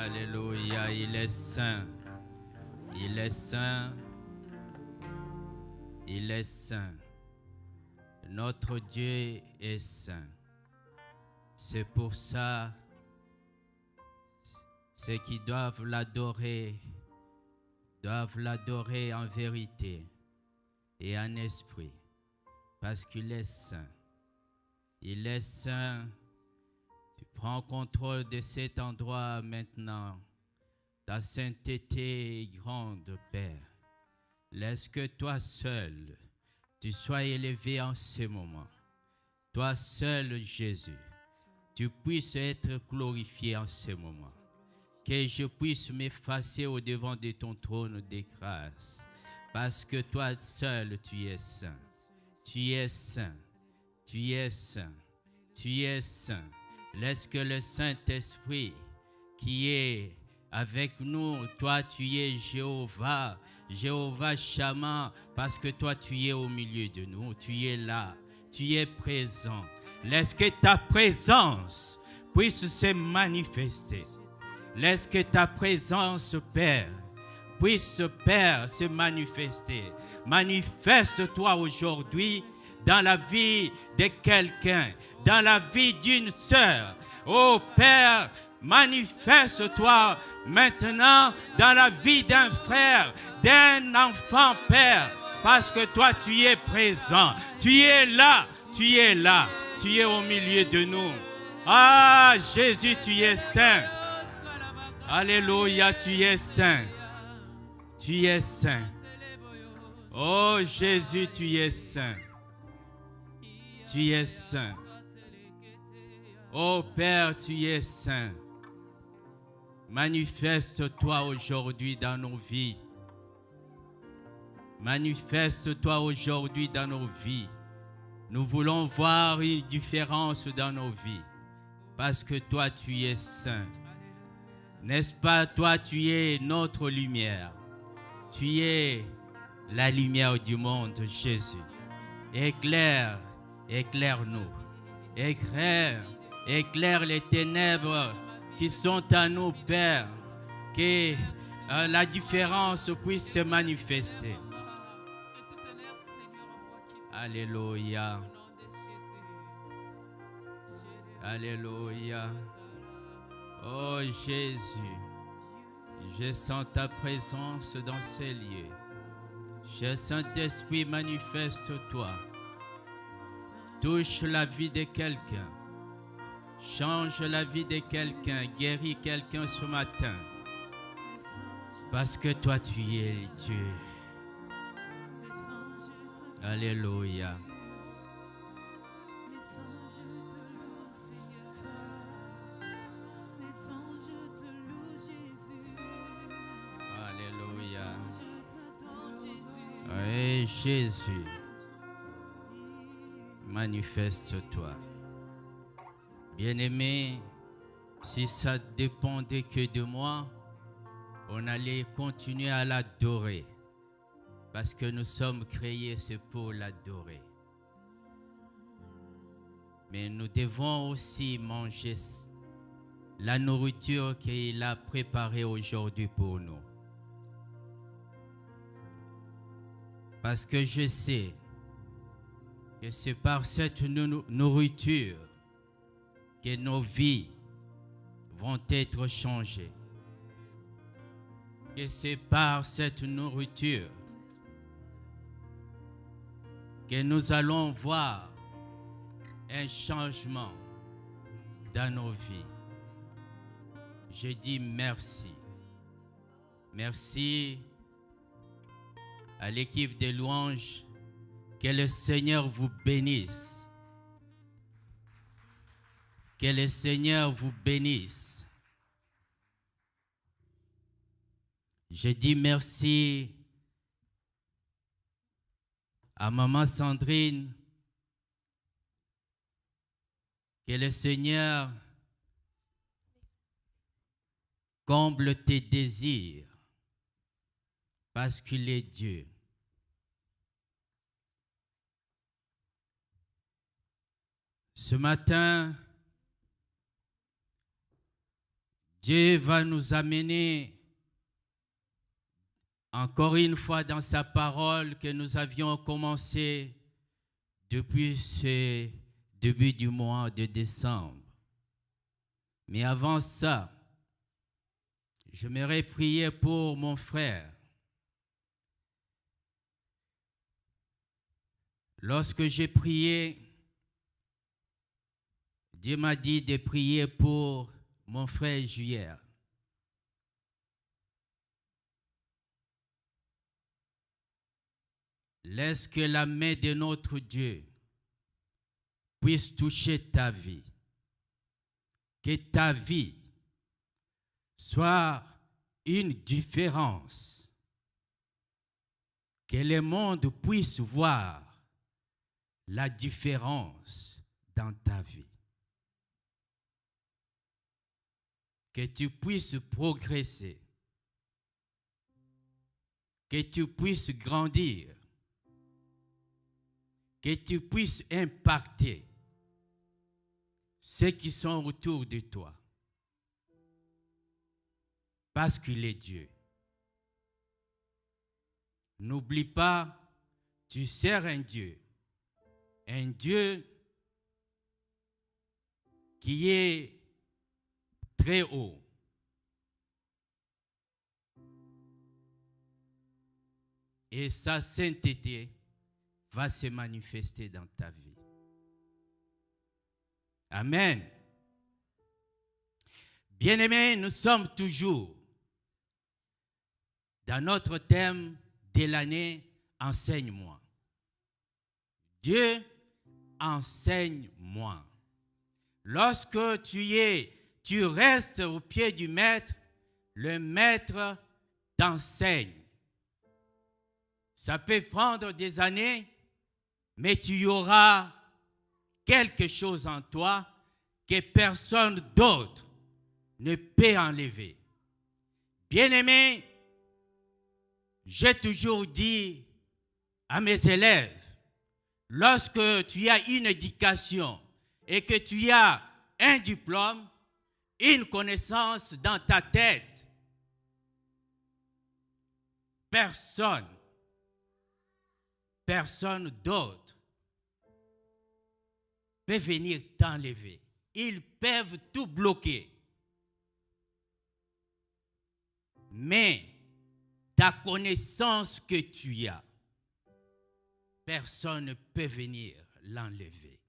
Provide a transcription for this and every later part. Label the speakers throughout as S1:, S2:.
S1: Alléluia, il est saint. Il est saint. Il est saint. Notre Dieu est saint. C'est pour ça, ceux qui doivent l'adorer en vérité et en esprit, parce qu'il est saint. Il est saint. Tu prends contrôle de cet endroit maintenant. Ta sainteté est grande, Père. Laisse que toi seul, tu sois élevé en ce moment. Toi seul, Jésus, tu puisses être glorifié en ce moment. Que je puisse m'effacer au devant de ton trône de grâce. Parce que toi seul, tu es saint. Tu es saint. Tu es saint. Tu es saint. Laisse que le Saint-Esprit qui est avec nous, toi tu es Jéhovah, Jéhovah Shammah, parce que toi tu es au milieu de nous, tu es là, tu es présent. Laisse que ta présence puisse se manifester. Laisse que ta présence, Père, puisse, Père, se manifester. Manifeste-toi aujourd'hui dans la vie de quelqu'un, dans la vie d'une sœur. Oh Père, manifeste-toi maintenant dans la vie d'un frère, d'un enfant, Père, parce que toi tu es présent, tu es là, tu es là, tu es au milieu de nous. Ah Jésus, tu es saint. Alléluia, tu es saint. Tu es saint. Oh Jésus, tu es saint. Tu es saint. Oh Père, tu es saint. Manifeste-toi aujourd'hui dans nos vies. Manifeste-toi aujourd'hui dans nos vies. Nous voulons voir une différence dans nos vies. Parce que toi, tu es saint. N'est-ce pas, toi, tu es notre lumière. Tu es la lumière du monde, Jésus. Éclaire, éclaire-nous. Éclaire les ténèbres qui sont à nous, Père. Que la différence puisse se manifester. Alléluia. Alléluia. Oh Jésus, je sens ta présence dans ces lieux. Saint-Esprit, manifeste-toi. Touche la vie de quelqu'un. Change la vie de quelqu'un. Guéris quelqu'un ce matin. Parce que toi, tu es Dieu. Alléluia. Alléluia. Oui, Jésus. Manifeste-toi. Bien-aimé, si ça dépendait que de moi, on allait continuer à l'adorer. Parce que nous sommes créés, c'est pour l'adorer. Mais nous devons aussi manger la nourriture qu'il a préparée aujourd'hui pour nous. Parce que je sais que c'est par cette nourriture que nos vies vont être changées. Que c'est par cette nourriture que nous allons voir un changement dans nos vies. Je dis merci. Merci à l'équipe de louanges. Que le Seigneur vous bénisse. Que le Seigneur vous bénisse. Je dis merci à Maman Sandrine. Que le Seigneur comble tes désirs parce qu'il est Dieu. Ce matin, Dieu va nous amener encore une fois dans sa parole que nous avions commencé depuis ce début du mois de décembre. Mais avant ça, j'aimerais prier pour mon frère. Lorsque j'ai prié, Dieu m'a dit de prier pour mon frère Juillet. Laisse que la main de notre Dieu puisse toucher ta vie. Que ta vie soit une différence. Que le monde puisse voir la différence dans ta vie. Que tu puisses progresser. Que tu puisses grandir. Que tu puisses impacter ceux qui sont autour de toi. Parce qu'il est Dieu. N'oublie pas, tu sers un Dieu qui est très haut. Et sa sainteté va se manifester dans ta vie. Amen. Bien-aimés, nous sommes toujours dans notre thème de l'année « Enseigne-moi ». Dieu, enseigne-moi. Lorsque tu restes au pied du maître, le maître t'enseigne. Ça peut prendre des années, mais tu auras quelque chose en toi que personne d'autre ne peut enlever. Bien-aimé, j'ai toujours dit à mes élèves, lorsque tu as une éducation et que tu as un diplôme, une connaissance dans ta tête, personne d'autre peut venir t'enlever. Ils peuvent tout bloquer. Mais ta connaissance que tu as, personne ne peut venir l'enlever.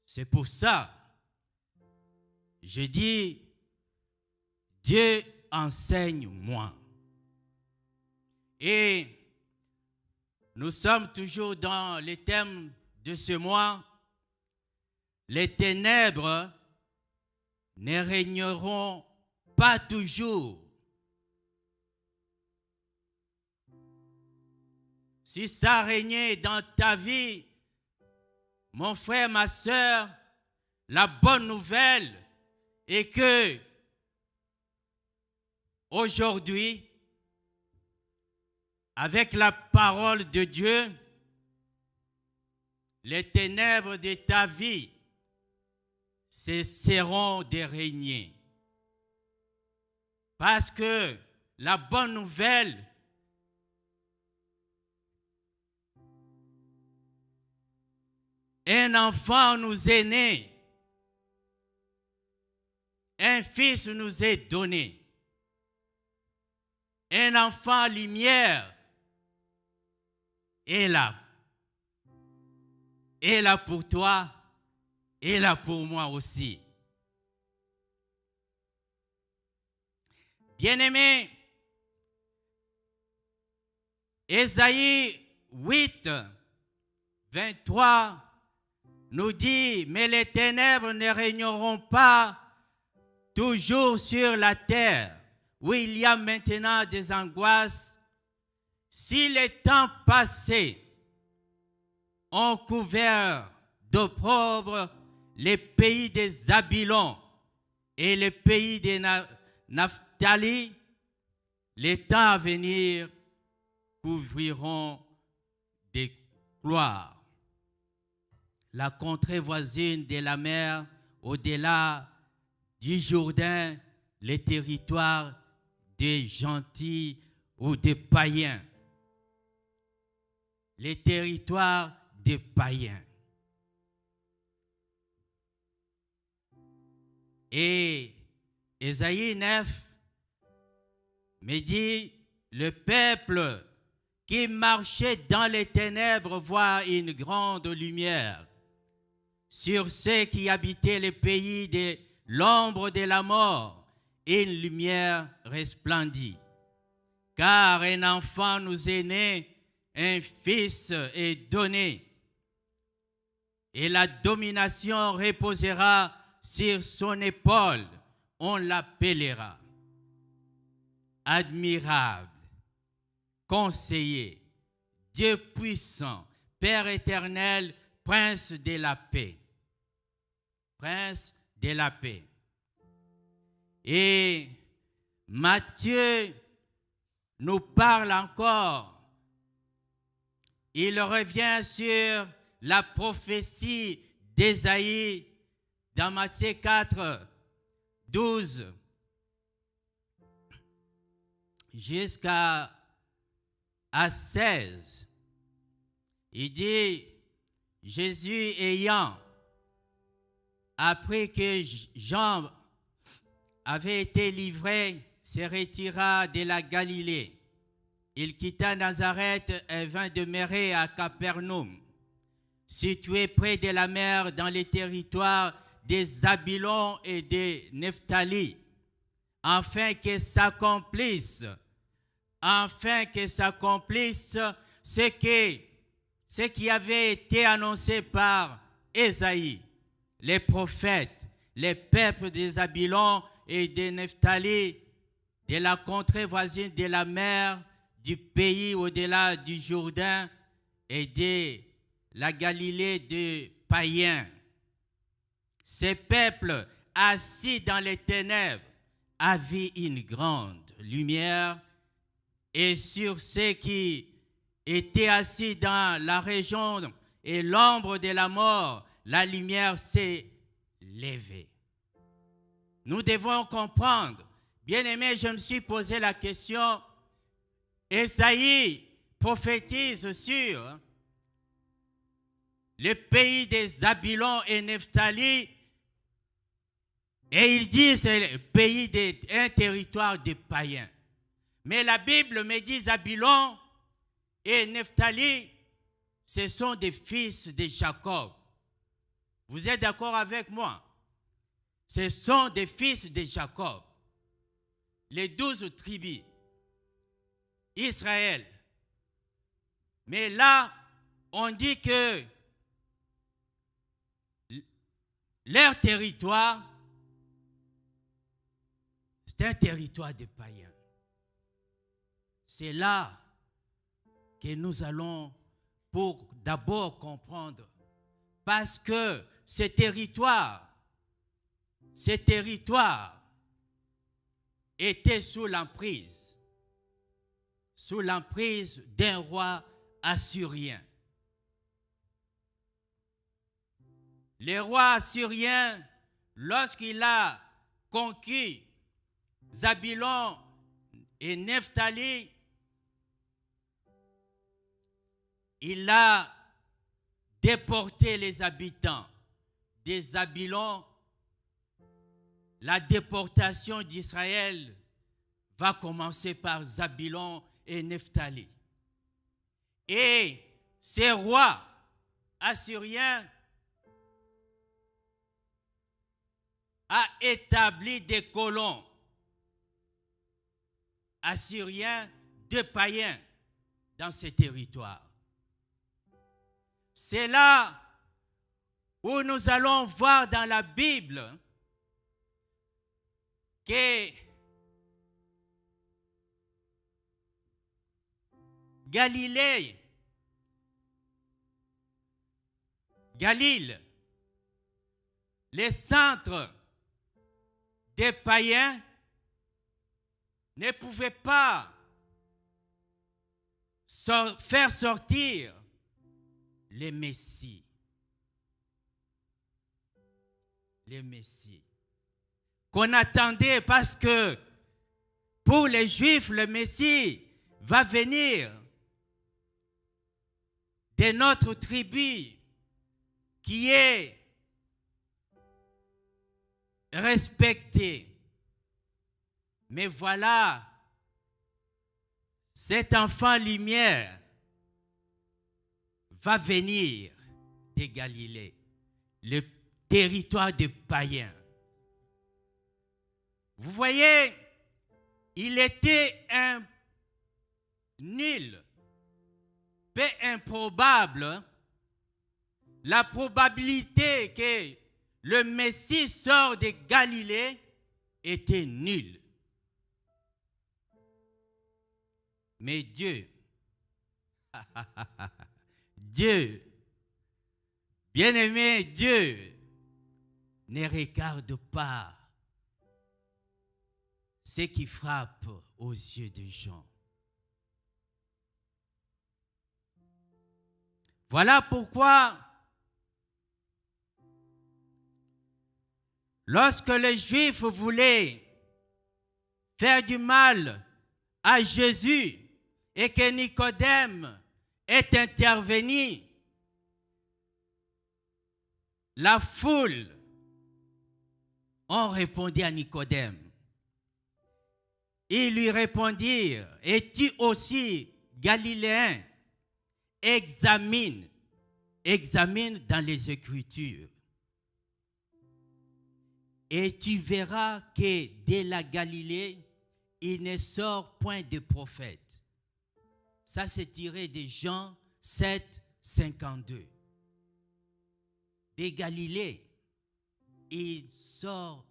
S1: C'est pour ça, je dis, Dieu enseigne-moi. Et nous sommes toujours dans le thème de ce mois. Les ténèbres ne régneront pas toujours. Si ça régnait dans ta vie, mon frère, ma soeur, la bonne nouvelle est que aujourd'hui, avec la parole de Dieu, les ténèbres de ta vie cesseront de régner. Parce que la bonne nouvelle un enfant nous est né, un fils nous est donné, un enfant lumière est là pour toi, est là pour moi aussi. Bien-aimés, Ésaïe 8, 23 nous dit, mais les ténèbres ne régneront pas toujours sur la terre, où il y a maintenant des angoisses. Si les temps passés ont couvert d'opprobre les pays des Zabylons et les pays des Naphtali, les temps à venir couvriront des gloires. La contrée voisine de la mer, au-delà du Jourdain les territoires des gentils ou des païens. Les territoires des païens. Et Ésaïe 9 me dit, le peuple qui marchait dans les ténèbres voit une grande lumière. Sur ceux qui habitaient les pays de l'ombre de la mort, une lumière resplendit. Car un enfant nous est né, un fils est donné, et la domination reposera sur son épaule. On l'appellera admirable, conseiller, Dieu puissant, Père éternel, Prince de la paix. Prince de la paix. Et Matthieu nous parle encore. Il revient sur la prophétie d'Ésaïe dans Matthieu 4, 12 jusqu'à 16. Il dit, Jésus ayant appris que Jean avait été livré, se retira de la Galilée. Il quitta Nazareth et vint demeurer à Capernaum, situé près de la mer dans les territoires des Zabulon et des Nephtali, afin que s'accomplisse ce qui avait été annoncé par Ésaïe, les prophètes, les peuples des Zabulon et des Nephtali, de la contrée voisine de la mer, du pays au-delà du Jourdain et de la Galilée des païens. Ces peuples assis dans les ténèbres avaient une grande lumière, et sur ceux qui étaient assis dans la région et l'ombre de la mort, la lumière s'est levée. Nous devons comprendre, bien-aimés, je me suis posé la question, Ésaïe prophétise sur le pays des Zabulon et Nephtali, et il dit c'est le pays un territoire des païens. Mais la Bible me dit Zabulon et Nephtali, ce sont des fils de Jacob. Vous êtes d'accord avec moi? Ce sont des fils de Jacob. Les 12 tribus. Israël. Mais là, on dit que leur territoire, c'est un territoire de païens. C'est là que nous allons pour d'abord comprendre. Parce que ces territoires étaient sous l'emprise d'un roi assyrien. Le roi assyrien, lorsqu'il a conquis Zabulon et Nephtali, il a déporté les habitants des Zabulon. La déportation d'Israël va commencer par Zabulon et Nephtali. Et ces rois assyriens a établi des colons assyriens, de païens dans ces territoires. C'est là où nous allons voir dans la Bible que Galilée, les centres des païens ne pouvaient pas faire sortir les messies. qu'on attendait, parce que pour les Juifs, le Messie va venir de notre tribu qui est respectée. Mais voilà, cet enfant lumière va venir de Galilée, le territoire des païens. Vous voyez, il était nul, peu improbable, la probabilité que le Messie sort de Galilée était nulle. Mais Dieu, Dieu, bien-aimé, Dieu ne regarde pas ce qui frappe aux yeux des gens. Voilà pourquoi, lorsque les Juifs voulaient faire du mal à Jésus et que Nicodème est intervenu, la foule ont répondu à Nicodème. Ils lui répondirent, es-tu aussi galiléen? Examine dans les Écritures. Et tu verras que de la Galilée, il ne sort point de prophète. Ça, c'est tiré de Jean 7, 52. De Galilée, il sort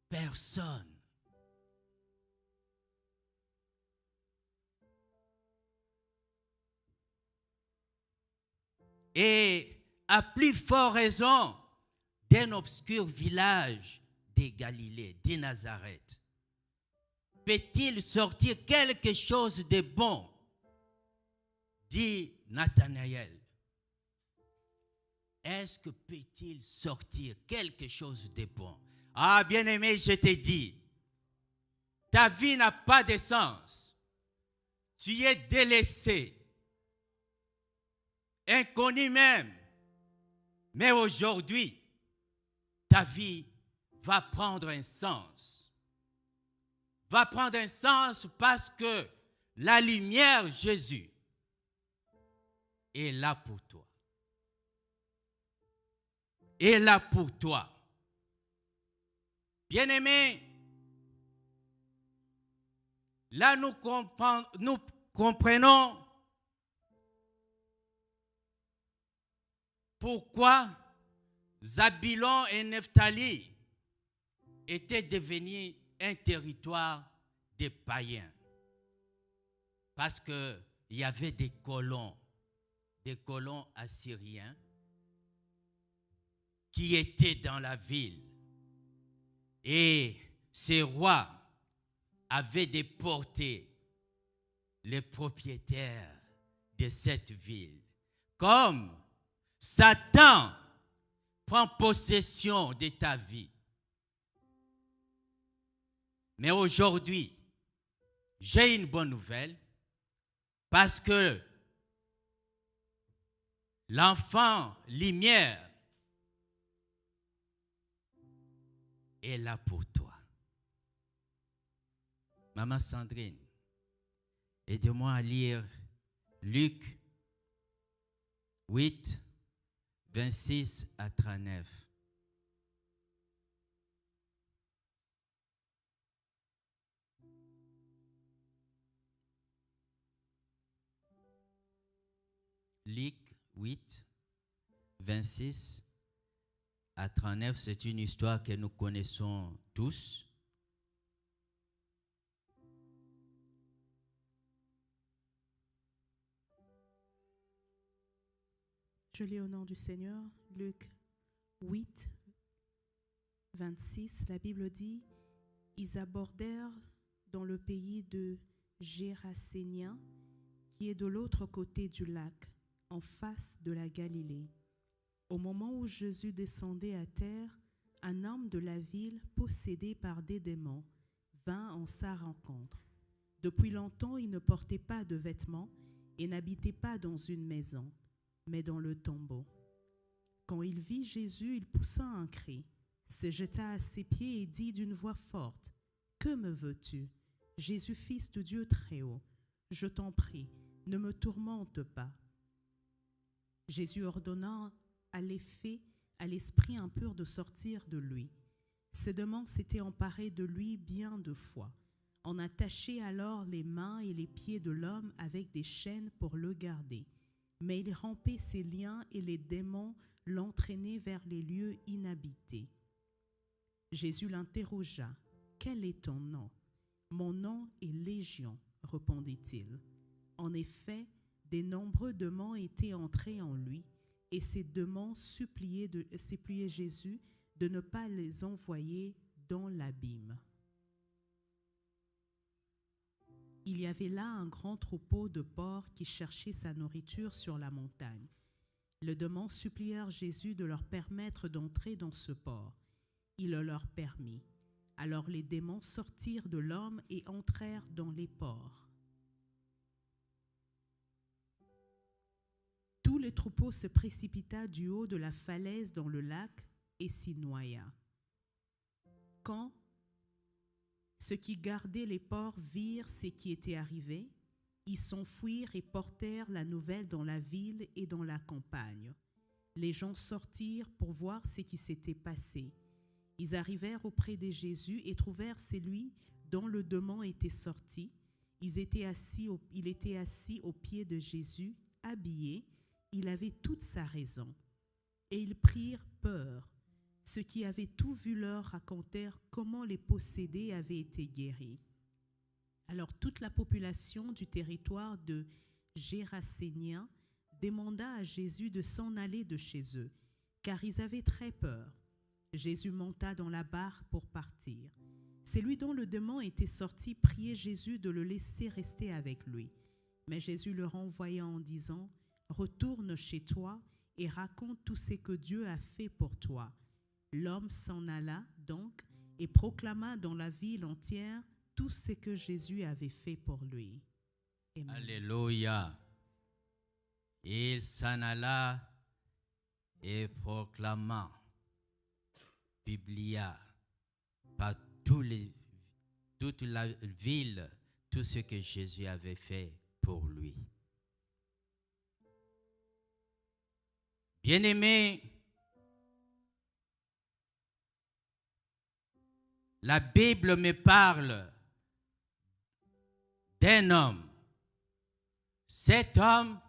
S1: personne. Et à plus forte raison d'un obscur village de Galilée, de Nazareth, peut-il sortir quelque chose de bon? Dit Nathanaël. Est-ce que peut-il sortir quelque chose de bon? Ah, bien-aimé, je te dis, ta vie n'a pas de sens. Tu es délaissé, inconnu même. Mais aujourd'hui, ta vie va prendre un sens. Va prendre un sens parce que la lumière, Jésus, est là pour toi. Est là pour toi. Bien-aimés, là nous comprenons pourquoi Zabulon et Nephtali étaient devenus un territoire des païens. Parce qu'il y avait des colons assyriens qui étaient dans la ville. Et ces rois avaient déporté les propriétaires de cette ville. Comme Satan prend possession de ta vie. Mais aujourd'hui, j'ai une bonne nouvelle parce que l'enfant lumière est là pour toi. Maman Sandrine, aide-moi à lire Luc 8, 26 à 39. Luc 8, 26 à 39, c'est une histoire que nous connaissons tous.
S2: Je lis au nom du Seigneur, Luc 8, 26, la Bible dit, « Ils abordèrent dans le pays de Géraséniens, qui est de l'autre côté du lac, en face de la Galilée. Au moment où Jésus descendait à terre, un homme de la ville, possédé par des démons, vint en sa rencontre. Depuis longtemps, il ne portait pas de vêtements et n'habitait pas dans une maison, mais dans le tombeau. Quand il vit Jésus, il poussa un cri, se jeta à ses pieds et dit d'une voix forte, « Que me veux-tu, Jésus, fils de Dieu très haut? Je t'en prie, ne me tourmente pas. » Jésus ordonna à l'esprit impur de sortir de lui. Ces démons s'étaient emparés de lui bien 2 fois. On attachait alors les mains et les pieds de l'homme avec des chaînes pour le garder. Mais il rompait ses liens et les démons l'entraînaient vers les lieux inhabités. Jésus l'interrogea. « Quel est ton nom ? » « Mon nom est Légion, répondit-il. En effet, des nombreux démons étaient entrés en lui, et ces démons suppliaient Jésus de ne pas les envoyer dans l'abîme. Il y avait là un grand troupeau de porcs qui cherchaient sa nourriture sur la montagne. Les démons supplièrent Jésus de leur permettre d'entrer dans ce port. Il le leur permit. Alors les démons sortirent de l'homme et entrèrent dans les porcs. Tout le troupeau se précipita du haut de la falaise dans le lac et s'y noya. Quand ceux qui gardaient les porcs virent ce qui était arrivé, ils s'enfuirent et portèrent la nouvelle dans la ville et dans la campagne. Les gens sortirent pour voir ce qui s'était passé. Ils arrivèrent auprès de Jésus et trouvèrent celui dont le démon était sorti. Il était assis au pied de Jésus, habillé. Il avait toute sa raison. Et ils prirent peur. Ceux qui avaient tout vu leur racontèrent comment les possédés avaient été guéris. Alors toute la population du territoire de Gérasénien demanda à Jésus de s'en aller de chez eux, car ils avaient très peur. Jésus monta dans la barque pour partir. Celui dont le démon était sorti priait Jésus de le laisser rester avec lui. Mais Jésus le renvoya en disant, « Retourne chez toi et raconte tout ce que Dieu a fait pour toi. » L'homme s'en alla donc et proclama dans la ville entière tout ce que Jésus avait fait pour lui. Amen.
S1: Alléluia. Il s'en alla et proclama, publia par toute la ville tout ce que Jésus avait fait pour lui. Bien-aimés, la Bible me parle d'un homme. Cet homme,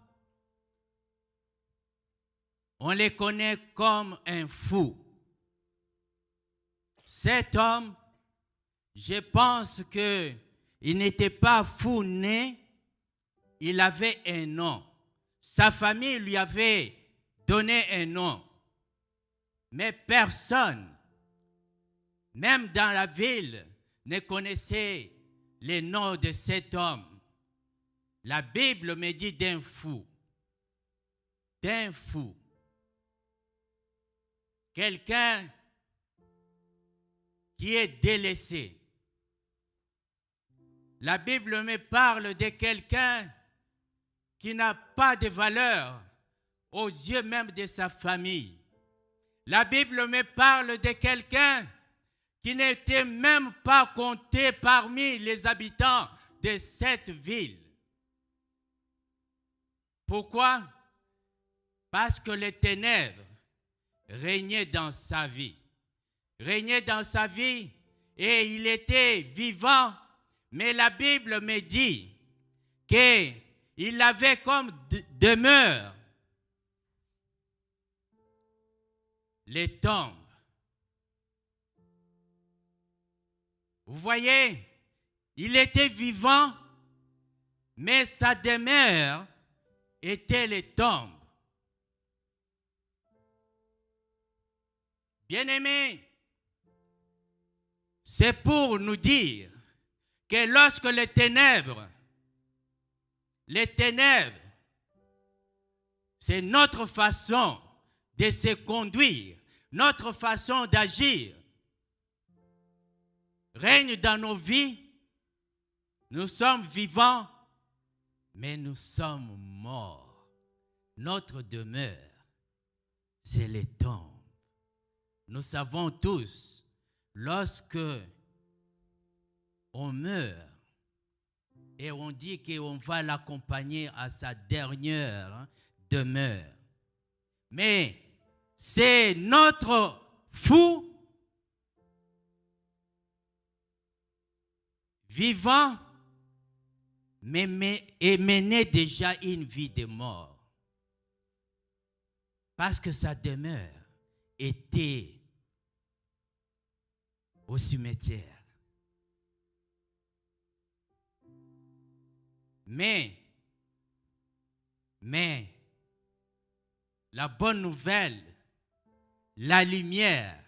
S1: on le connaît comme un fou. Cet homme, je pense qu'il n'était pas fou né, il avait un nom. Sa famille lui avait donné un nom. Mais personne, même dans la ville, ne connaissait le nom de cet homme. La Bible me dit d'un fou. D'un fou. Quelqu'un qui est délaissé. La Bible me parle de quelqu'un qui n'a pas de valeur aux yeux même de sa famille. La Bible me parle de quelqu'un qui n'était même pas compté parmi les habitants de cette ville. Pourquoi? Parce que les ténèbres régnaient dans sa vie. Régnaient dans sa vie et il était vivant, mais la Bible me dit qu'il avait comme demeure les tombes. Vous voyez, il était vivant, mais sa demeure était les tombes. Bien-aimés, c'est pour nous dire que lorsque les ténèbres, c'est notre façon de se conduire. notre façon d'agir règne dans nos vies. Nous sommes vivants, mais nous sommes morts. Notre demeure, c'est les tombes. Nous savons tous, lorsque on meurt et on dit qu'on va l'accompagner à sa dernière demeure, mais c'est notre fou vivant et mener déjà une vie de mort. Parce que sa demeure était au cimetière. Mais, la bonne nouvelle, la lumière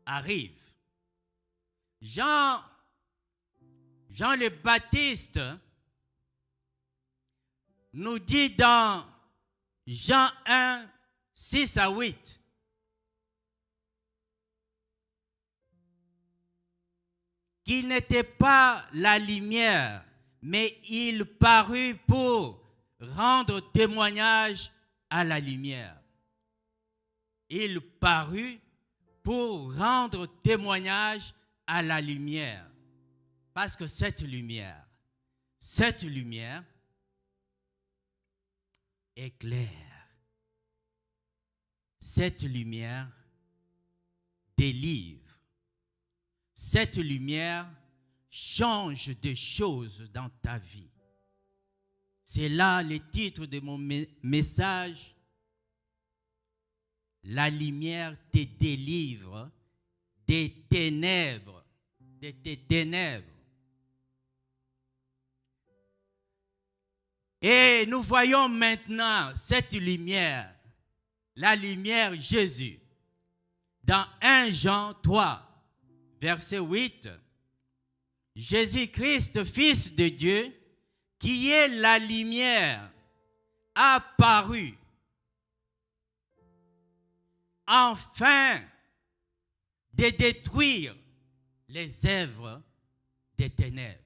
S1: arrive. Jean le Baptiste nous dit dans Jean 1, 6 à 8, qu'il n'était pas la lumière, mais il parut pour rendre témoignage à la lumière. Il parut pour rendre témoignage à la lumière. Parce que cette lumière éclaire. Cette lumière délivre. Cette lumière change des choses dans ta vie. C'est là le titre de mon message. La lumière te délivre des ténèbres, de tes ténèbres. Et nous voyons maintenant cette lumière, la lumière Jésus, dans 1 Jean 3, verset 8. Jésus-Christ, Fils de Dieu, qui est la lumière, apparu, afin de détruire les œuvres des ténèbres.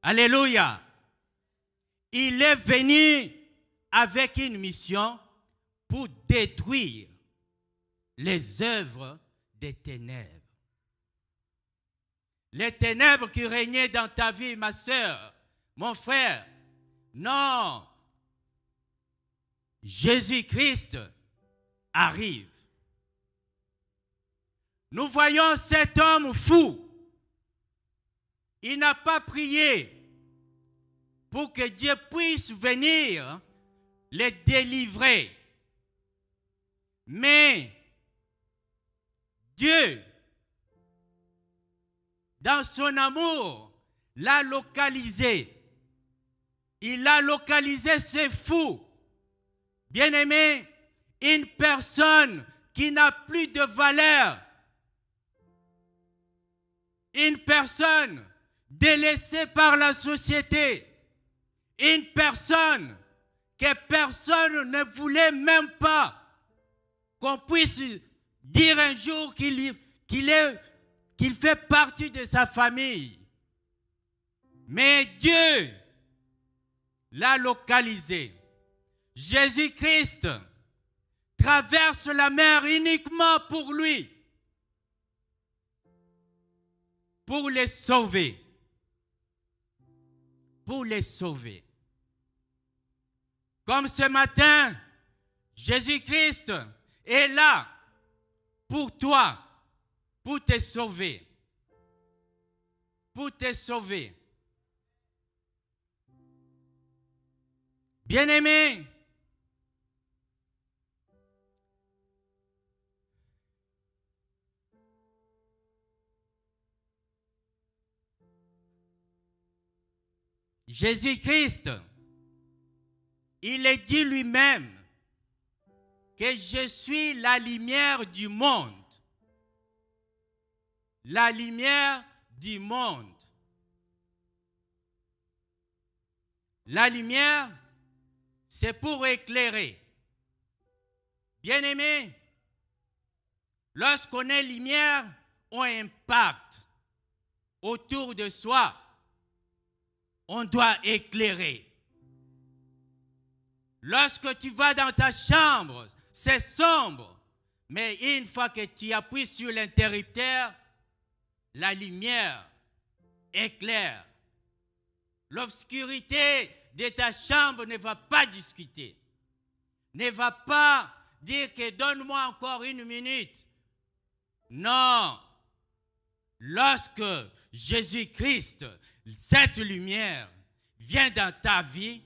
S1: Alléluia! Il est venu avec une mission pour détruire les œuvres des ténèbres. Les ténèbres qui régnaient dans ta vie, ma sœur, mon frère. Non. Jésus-Christ arrive. Nous voyons cet homme fou. Il n'a pas prié pour que Dieu puisse venir les délivrer. Mais Dieu, dans son amour, l'a localisé. Il a localisé ce fou. Bien-aimé, une personne qui n'a plus de valeur. Une personne délaissée par la société. Une personne que personne ne voulait même pas qu'on puisse dire un jour qu'il fait partie de sa famille. Mais Dieu l'a localisé. Jésus-Christ traverse la mer uniquement pour lui, pour les sauver. Pour les sauver. Comme ce matin, Jésus-Christ est là pour toi, pour te sauver. Pour te sauver. Bien-aimé, Jésus-Christ, il est dit lui-même que je suis la lumière du monde. La lumière du monde. La lumière, c'est pour éclairer. Bien-aimés, lorsqu'on est lumière, on impacte autour de soi. On doit éclairer. Lorsque tu vas dans ta chambre, c'est sombre. Mais une fois que tu appuies sur l'interrupteur, la lumière éclaire. L'obscurité de ta chambre ne va pas discuter. Ne va pas dire que donne-moi encore une minute. Non. Lorsque Jésus-Christ, cette lumière, vient dans ta vie,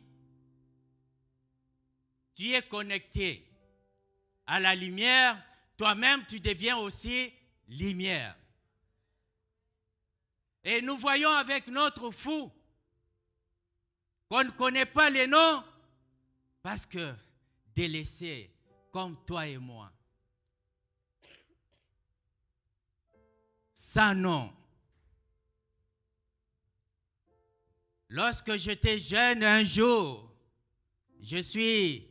S1: tu es connecté à la lumière, toi-même tu deviens aussi lumière. Et nous voyons avec notre fou qu'on ne connaît pas les noms parce que délaissés comme toi et moi, sans nom. Lorsque j'étais jeune un jour, j'étais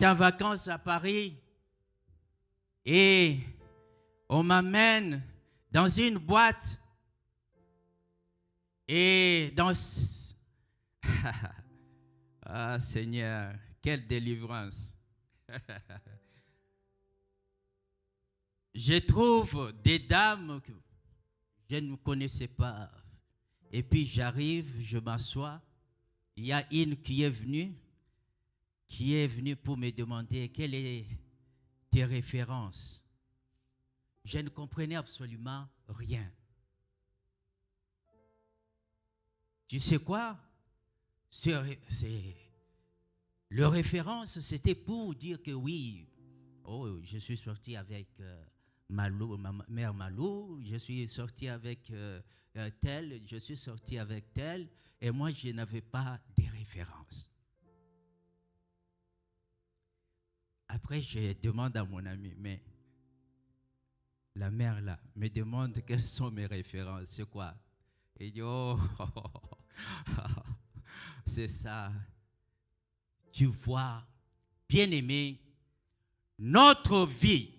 S1: en vacances à Paris et on m'amène dans une boîte et dans... Ah Seigneur, quelle délivrance. Je trouve des dames que je ne connaissais pas. Et puis j'arrive, je m'assois. Il y a une qui est venue pour me demander quelles sont tes références. Je ne comprenais absolument rien. Tu sais quoi? Le référence, c'était pour dire que oui, oh, je suis sorti avec Malou, ma mère Malou, je suis sorti avec tel, je suis sorti avec tel, et moi, je n'avais pas de références. Après, je demande à mon ami, mais la mère là me demande quelles sont mes références, c'est quoi? Il dit, oh, c'est ça. Tu vois, bien-aimé, notre vie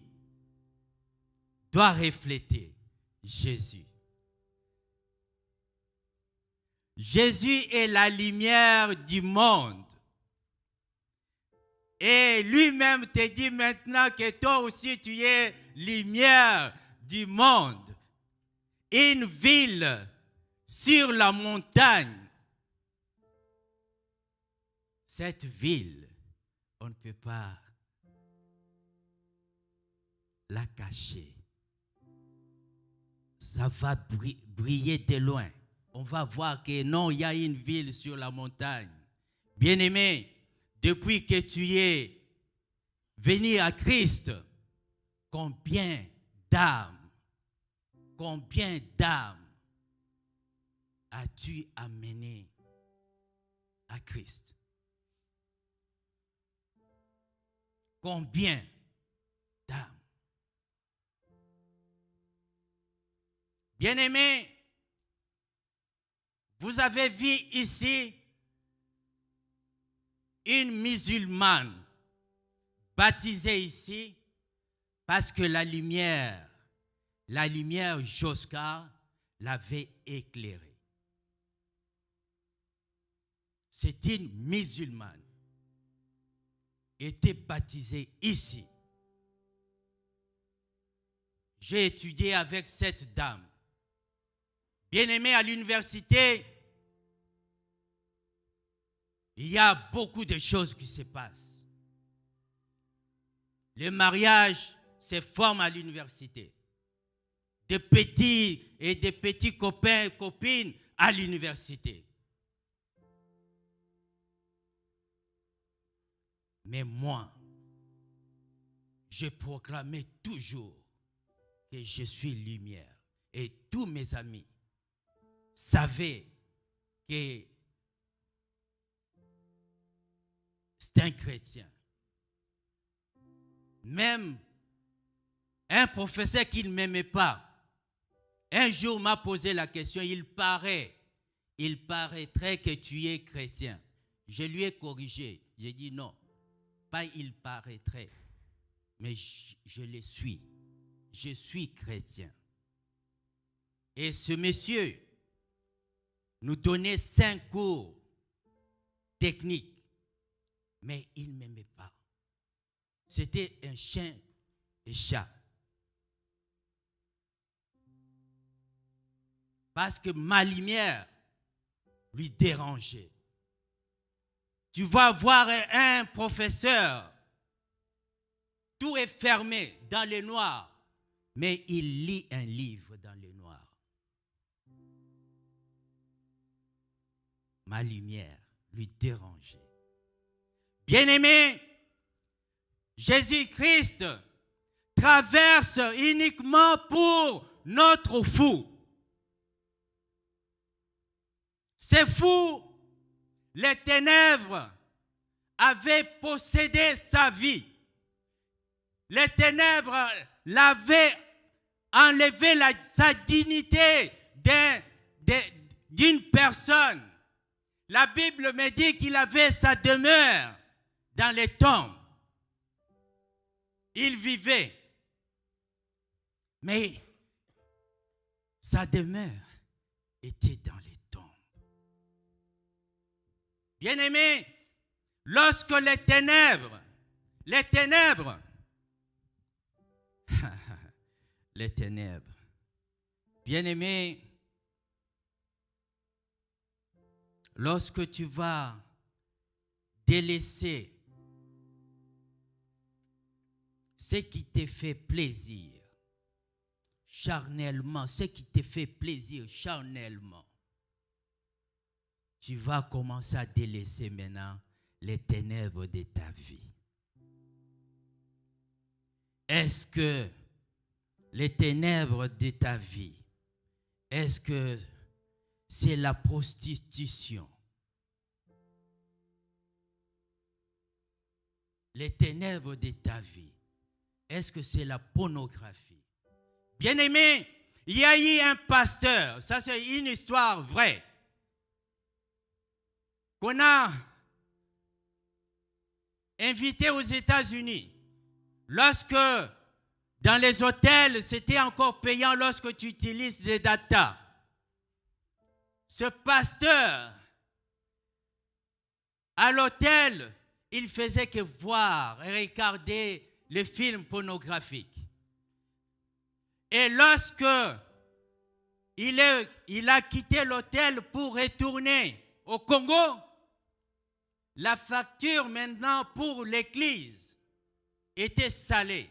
S1: doit refléter Jésus. Jésus est la lumière du monde. Et lui-même te dit maintenant que toi aussi tu es lumière du monde. Une ville sur la montagne. Cette ville, on ne peut pas la cacher. Ça va briller de loin. On va voir que non, il y a une ville sur la montagne. Bien-aimé, depuis que tu es venu à Christ, combien d'âmes as-tu amené à Christ? Combien d'âmes? Bien-aimés, vous avez vu ici une musulmane baptisée ici parce que la lumière Joscar l'avait éclairée. C'est une musulmane. Était baptisée ici. J'ai étudié avec cette dame. Bien-aimée, à l'université, il y a beaucoup de choses qui se passent. Le mariage se forme à l'université. Des petits copains et copines à l'université. Mais moi, je proclamais toujours que je suis lumière. Et tous mes amis savaient que c'est un chrétien. Même un professeur qui ne m'aimait pas, un jour m'a posé la question, il paraîtrait que tu es chrétien. Je lui ai corrigé. J'ai dit non, pas il paraîtrait, mais je le suis. Je suis chrétien. Et ce monsieur nous donnait 5 cours techniques, mais il ne m'aimait pas. C'était un chien et chat. Parce que ma lumière lui dérangeait. Tu vas voir un professeur, tout est fermé dans le noir, mais il lit un livre dans le noir. Ma lumière lui dérangeait. Bien-aimé, Jésus-Christ traverse uniquement pour notre fou. C'est fou. Les ténèbres avaient possédé sa vie. Les ténèbres l'avaient enlevé sa dignité d'une personne. La Bible me dit qu'il avait sa demeure dans les tombes. Il vivait. Mais sa demeure était dans les tombes. Bien-aimés, lorsque les ténèbres, bien-aimés, lorsque tu vas délaisser ce qui te fait plaisir charnellement, tu vas commencer à délaisser maintenant les ténèbres de ta vie. Est-ce que les ténèbres de ta vie, est-ce que c'est la prostitution? Les ténèbres de ta vie, est-ce que c'est la pornographie? Bien-aimé, il y a eu un pasteur, ça c'est une histoire vraie, qu'on a invité aux États-Unis. Lorsque dans les hôtels, c'était encore payant lorsque tu utilises des data. Ce pasteur, à l'hôtel, il faisait que voir et regarder les films pornographiques. Et lorsque il a quitté l'hôtel pour retourner au Congo, la facture maintenant pour l'église était salée.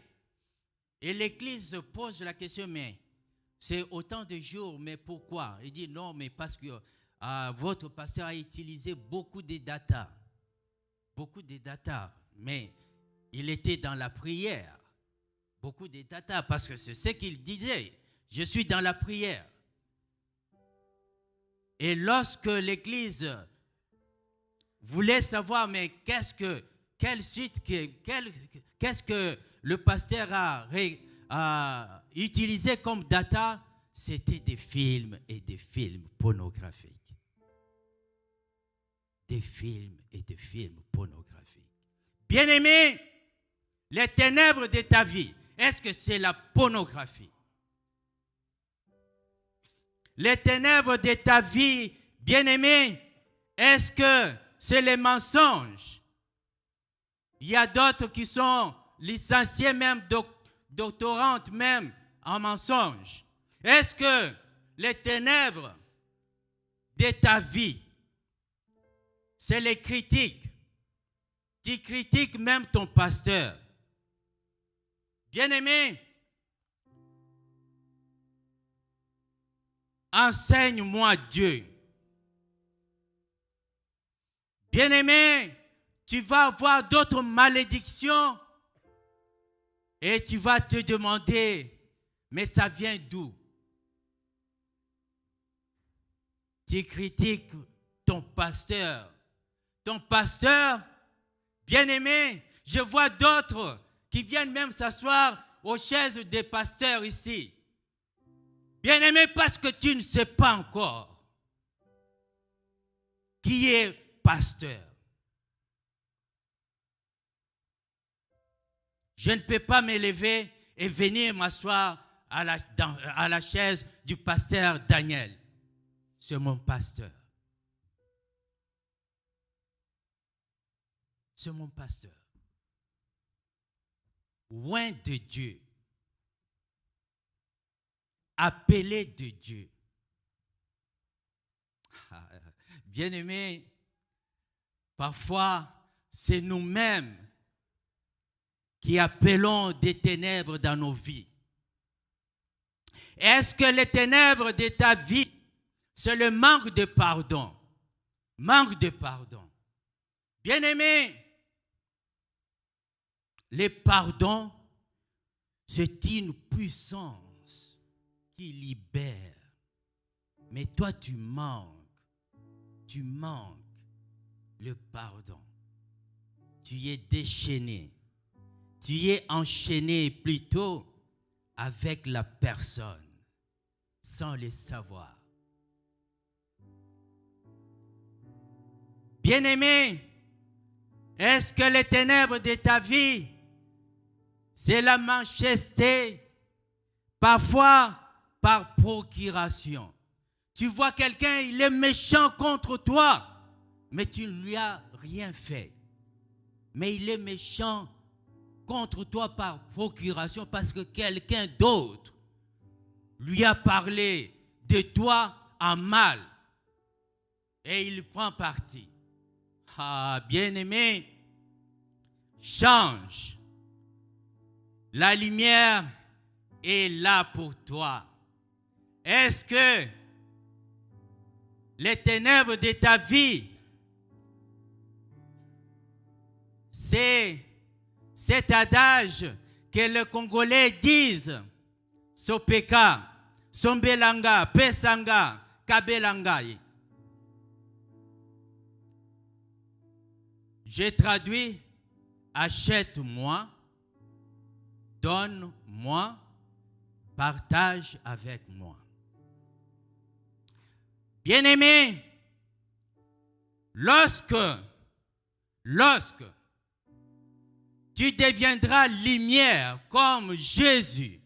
S1: Et l'église se pose la question, mais c'est autant de jours, mais pourquoi? Il dit non, mais parce que votre pasteur a utilisé beaucoup de data. Mais il était dans la prière. Beaucoup de data, parce que c'est ce qu'il disait. Je suis dans la prière. Et lorsque l'église voulait savoir, mais qu'est-ce que le pasteur a utilisé comme data, c'était des films et des films pornographiques. Des films et des films pornographiques. Bien-aimé, les ténèbres de ta vie, est-ce que c'est la pornographie? Les ténèbres de ta vie, bien-aimé, est-ce que c'est les mensonges? Il y a d'autres qui sont licenciés, même doctorantes, même en mensonges. Est-ce que les ténèbres de ta vie, c'est les critiques? Tu critiques même ton pasteur. Bien-aimé, enseigne-moi Dieu. Bien-aimé, tu vas avoir d'autres malédictions et tu vas te demander, mais ça vient d'où? Tu critiques ton pasteur. Ton pasteur, bien-aimé, je vois d'autres qui viennent même s'asseoir aux chaises des pasteurs ici. Bien-aimé, parce que tu ne sais pas encore qui est pasteur. Je ne peux pas m'élever et venir m'asseoir à la chaise du pasteur Daniel. C'est mon pasteur. C'est mon pasteur. Loin de Dieu. Appelé de Dieu. Bien-aimés, parfois, c'est nous-mêmes qui appelons des ténèbres dans nos vies. Est-ce que les ténèbres de ta vie, c'est le manque de pardon? Manque de pardon. Bien-aimés, le pardon, c'est une puissance qui libère. Mais toi, tu manques le pardon. Tu es déchaîné. Tu es enchaîné plutôt avec la personne sans le savoir. Bien-aimé, est-ce que les ténèbres de ta vie, c'est la manchester, parfois par procuration? Tu vois quelqu'un, il est méchant contre toi, mais tu ne lui as rien fait. Mais il est méchant contre toi par procuration parce que quelqu'un d'autre lui a parlé de toi en mal. Et il prend parti. Ah, bien-aimé, change. La lumière est là pour toi. Est-ce que les ténèbres de ta vie, c'est cet adage que les Congolais disent, Sopeka, Sombelanga, Pesanga, Kabelangai. J'ai traduit, achète-moi, donne-moi, partage avec moi. Bien-aimé, lorsque tu deviendras lumière comme Jésus,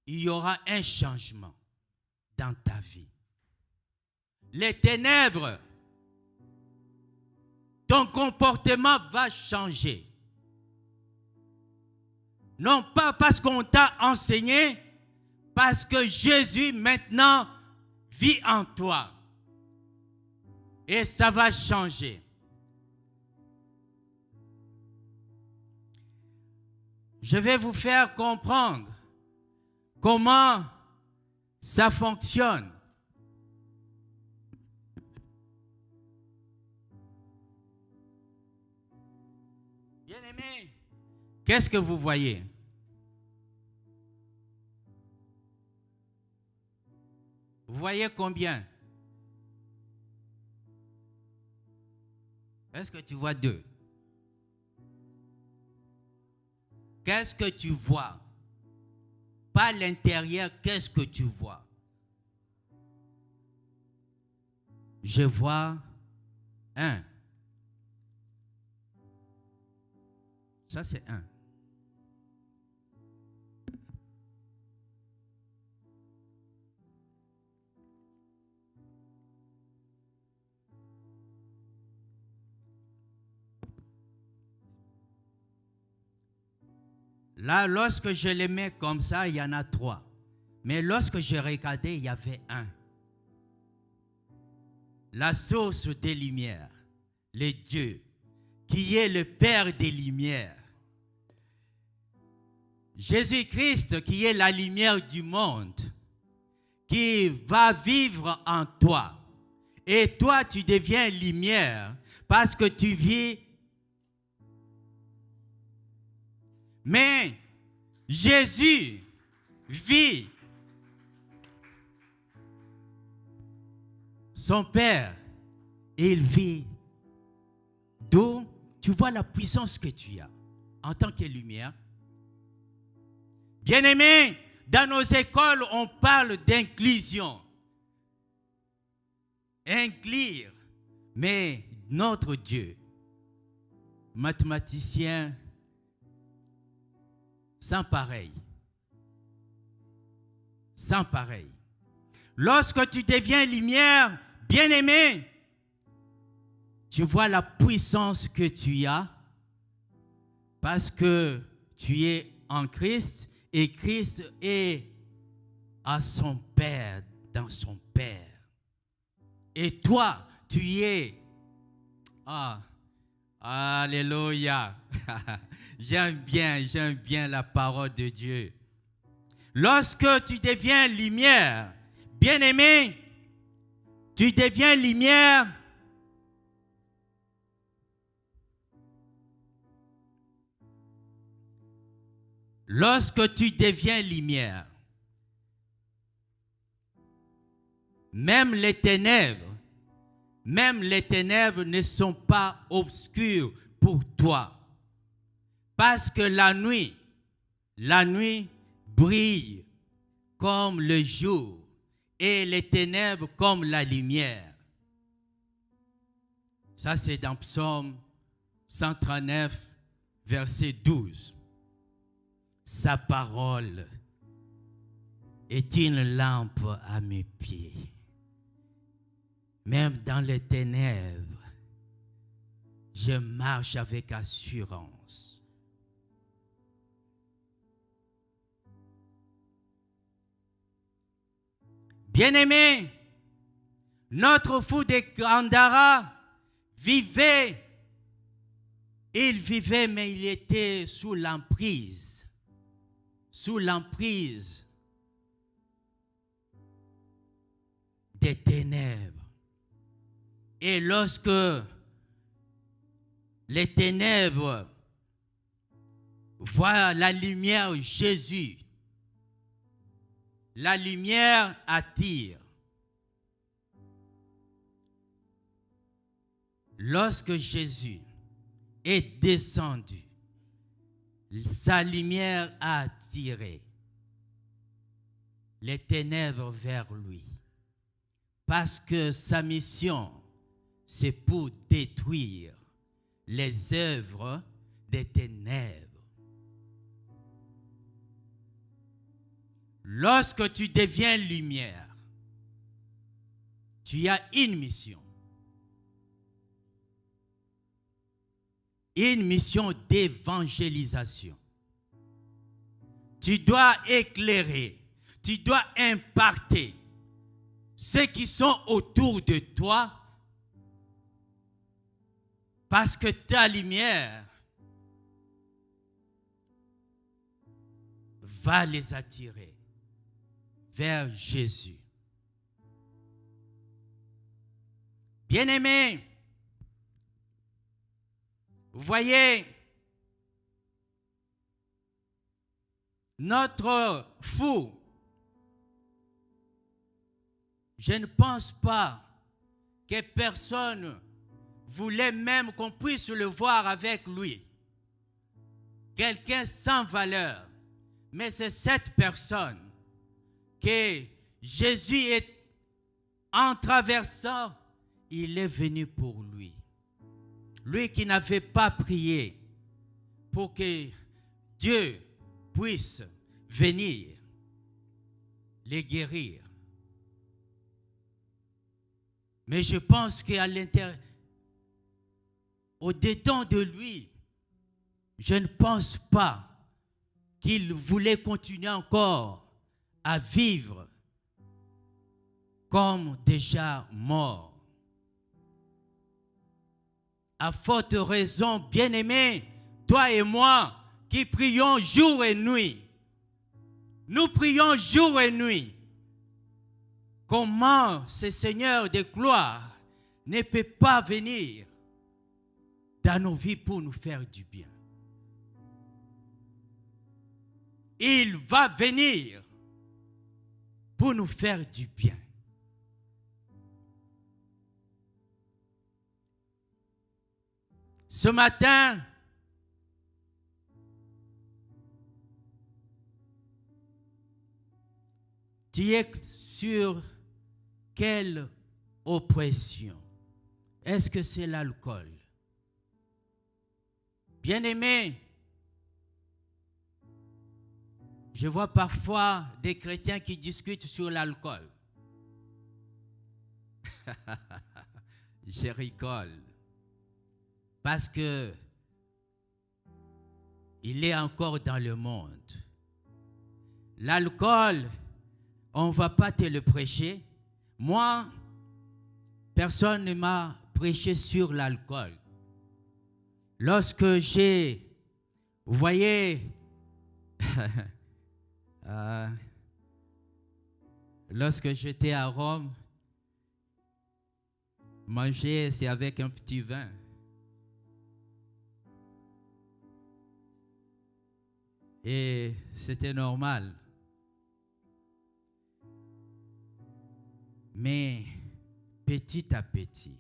S1: il y aura un changement dans ta vie. Les ténèbres, ton comportement va changer. Non pas parce qu'on t'a enseigné, parce que Jésus maintenant vit en toi. Et ça va changer. Je vais vous faire comprendre comment ça fonctionne. Bien-aimés, qu'est-ce que vous voyez? Vous voyez combien? Est-ce que tu vois 2? Qu'est-ce que tu vois? Pas l'intérieur, qu'est-ce que tu vois? Je vois 1. Ça, c'est 1. Là, lorsque je les mets comme ça, il y en a 3. Mais lorsque j'ai regardé, il y avait 1. La source des lumières, le Dieu, qui est le Père des lumières. Jésus-Christ, qui est la lumière du monde, qui va vivre en toi. Et toi, tu deviens lumière parce que tu vis. Mais Jésus vit. Son Père, il vit. D'où tu vois la puissance que tu as en tant que lumière. Bien-aimés, dans nos écoles, on parle d'inclusion. Inclure. Mais notre Dieu, mathématicien, sans pareil. Sans pareil. Lorsque tu deviens lumière, bien-aimé, tu vois la puissance que tu as parce que tu es en Christ et Christ est à son Père, dans son Père. Et toi, tu es... Alléluia. J'aime bien la parole de Dieu. Lorsque tu deviens lumière, bien-aimé, tu deviens lumière. Lorsque tu deviens lumière, même les ténèbres ne sont pas obscures pour toi. Parce que la nuit brille comme le jour et les ténèbres comme la lumière. Ça, c'est dans Psaume 139, verset 12. Sa parole est une lampe à mes pieds. Même dans les ténèbres, je marche avec assurance. Bien-aimé, notre fou de Gandhara vivait, mais il était sous l'emprise des ténèbres. Et lorsque les ténèbres voient la lumière Jésus, la lumière attire. Lorsque Jésus est descendu, sa lumière a attiré les ténèbres vers lui. Parce que sa mission, c'est pour détruire les œuvres des ténèbres. Lorsque tu deviens lumière, tu as une mission. Une mission d'évangélisation. Tu dois éclairer, tu dois impacter ceux qui sont autour de toi parce que ta lumière va les attirer vers Jésus. Bien-aimés, vous voyez, notre fou, je ne pense pas que personne voulait même qu'on puisse le voir avec lui. Quelqu'un sans valeur. Mais c'est cette personne que Jésus est en traversant, il est venu pour lui. Lui qui n'avait pas prié pour que Dieu puisse venir les guérir. Mais je pense qu'à l'intérieur, au-dedans de lui, je ne pense pas qu'il voulait continuer encore à vivre comme déjà mort. À forte raison, bien-aimés, toi et moi qui prions jour et nuit, nous prions jour et nuit. Comment ce Seigneur de gloire ne peut pas venir dans nos vies pour nous faire du bien? Il va venir pour nous faire du bien. Ce matin, tu es sur quelle oppression? Est-ce que c'est l'alcool? Bien-aimé, Je vois parfois des chrétiens qui discutent sur l'alcool. Je rigole. Parce que il est encore dans le monde. L'alcool, on ne va pas te le prêcher. Moi, personne ne m'a prêché sur l'alcool. Lorsque vous voyez, lorsque j'étais à Rome, manger, c'est avec un petit vin. Et c'était normal. Mais petit à petit,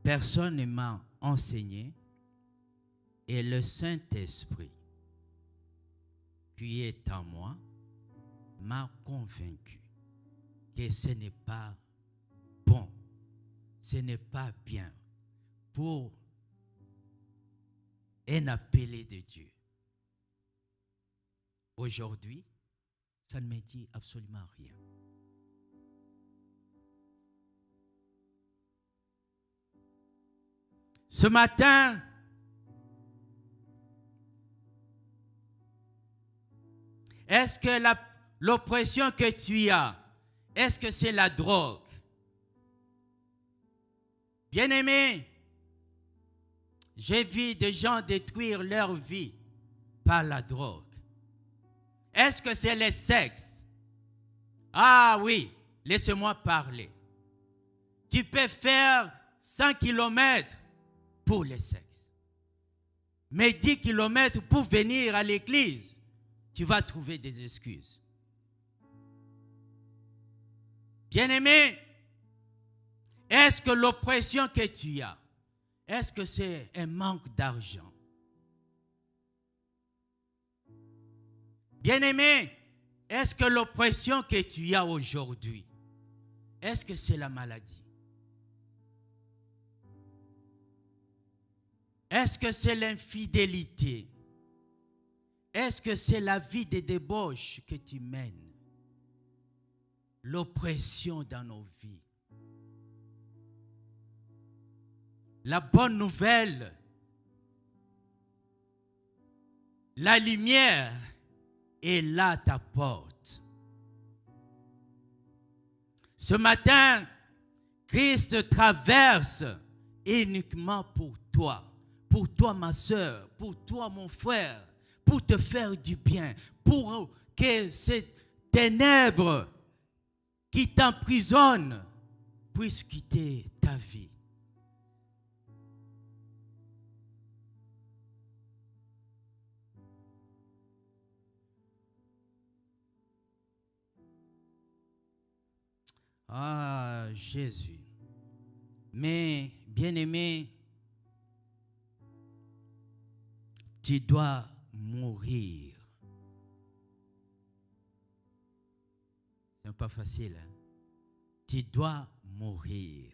S1: personne ne m'a enseigné et le Saint-Esprit qui est en moi m'a convaincu que ce n'est pas bon, ce n'est pas bien pour un appelé de Dieu. Aujourd'hui, ça ne me dit absolument rien. Ce matin, est-ce que l'oppression que tu as, est-ce que c'est la drogue? Bien-aimé, j'ai vu des gens détruire leur vie par la drogue. Est-ce que c'est le sexe? Ah oui, laissez-moi parler. Tu peux faire 100 kilomètres pour le sexe. Mais 10 kilomètres pour venir à l'église, tu vas trouver des excuses. Bien-aimé, est-ce que l'oppression que tu as, est-ce que c'est un manque d'argent? Bien-aimé, est-ce que l'oppression que tu as aujourd'hui, est-ce que c'est la maladie? Est-ce que c'est l'infidélité? Est-ce que c'est la vie de débauche que tu mènes? L'oppression dans nos vies. La bonne nouvelle, la lumière est là à ta porte. Ce matin, Christ traverse uniquement pour toi ma soeur, pour toi mon frère, pour te faire du bien, pour que ces ténèbres qui t'emprisonnent puissent quitter ta vie. Ah, Jésus. Mais, bien-aimé, tu dois mourir. C'est pas facile, hein? Tu dois mourir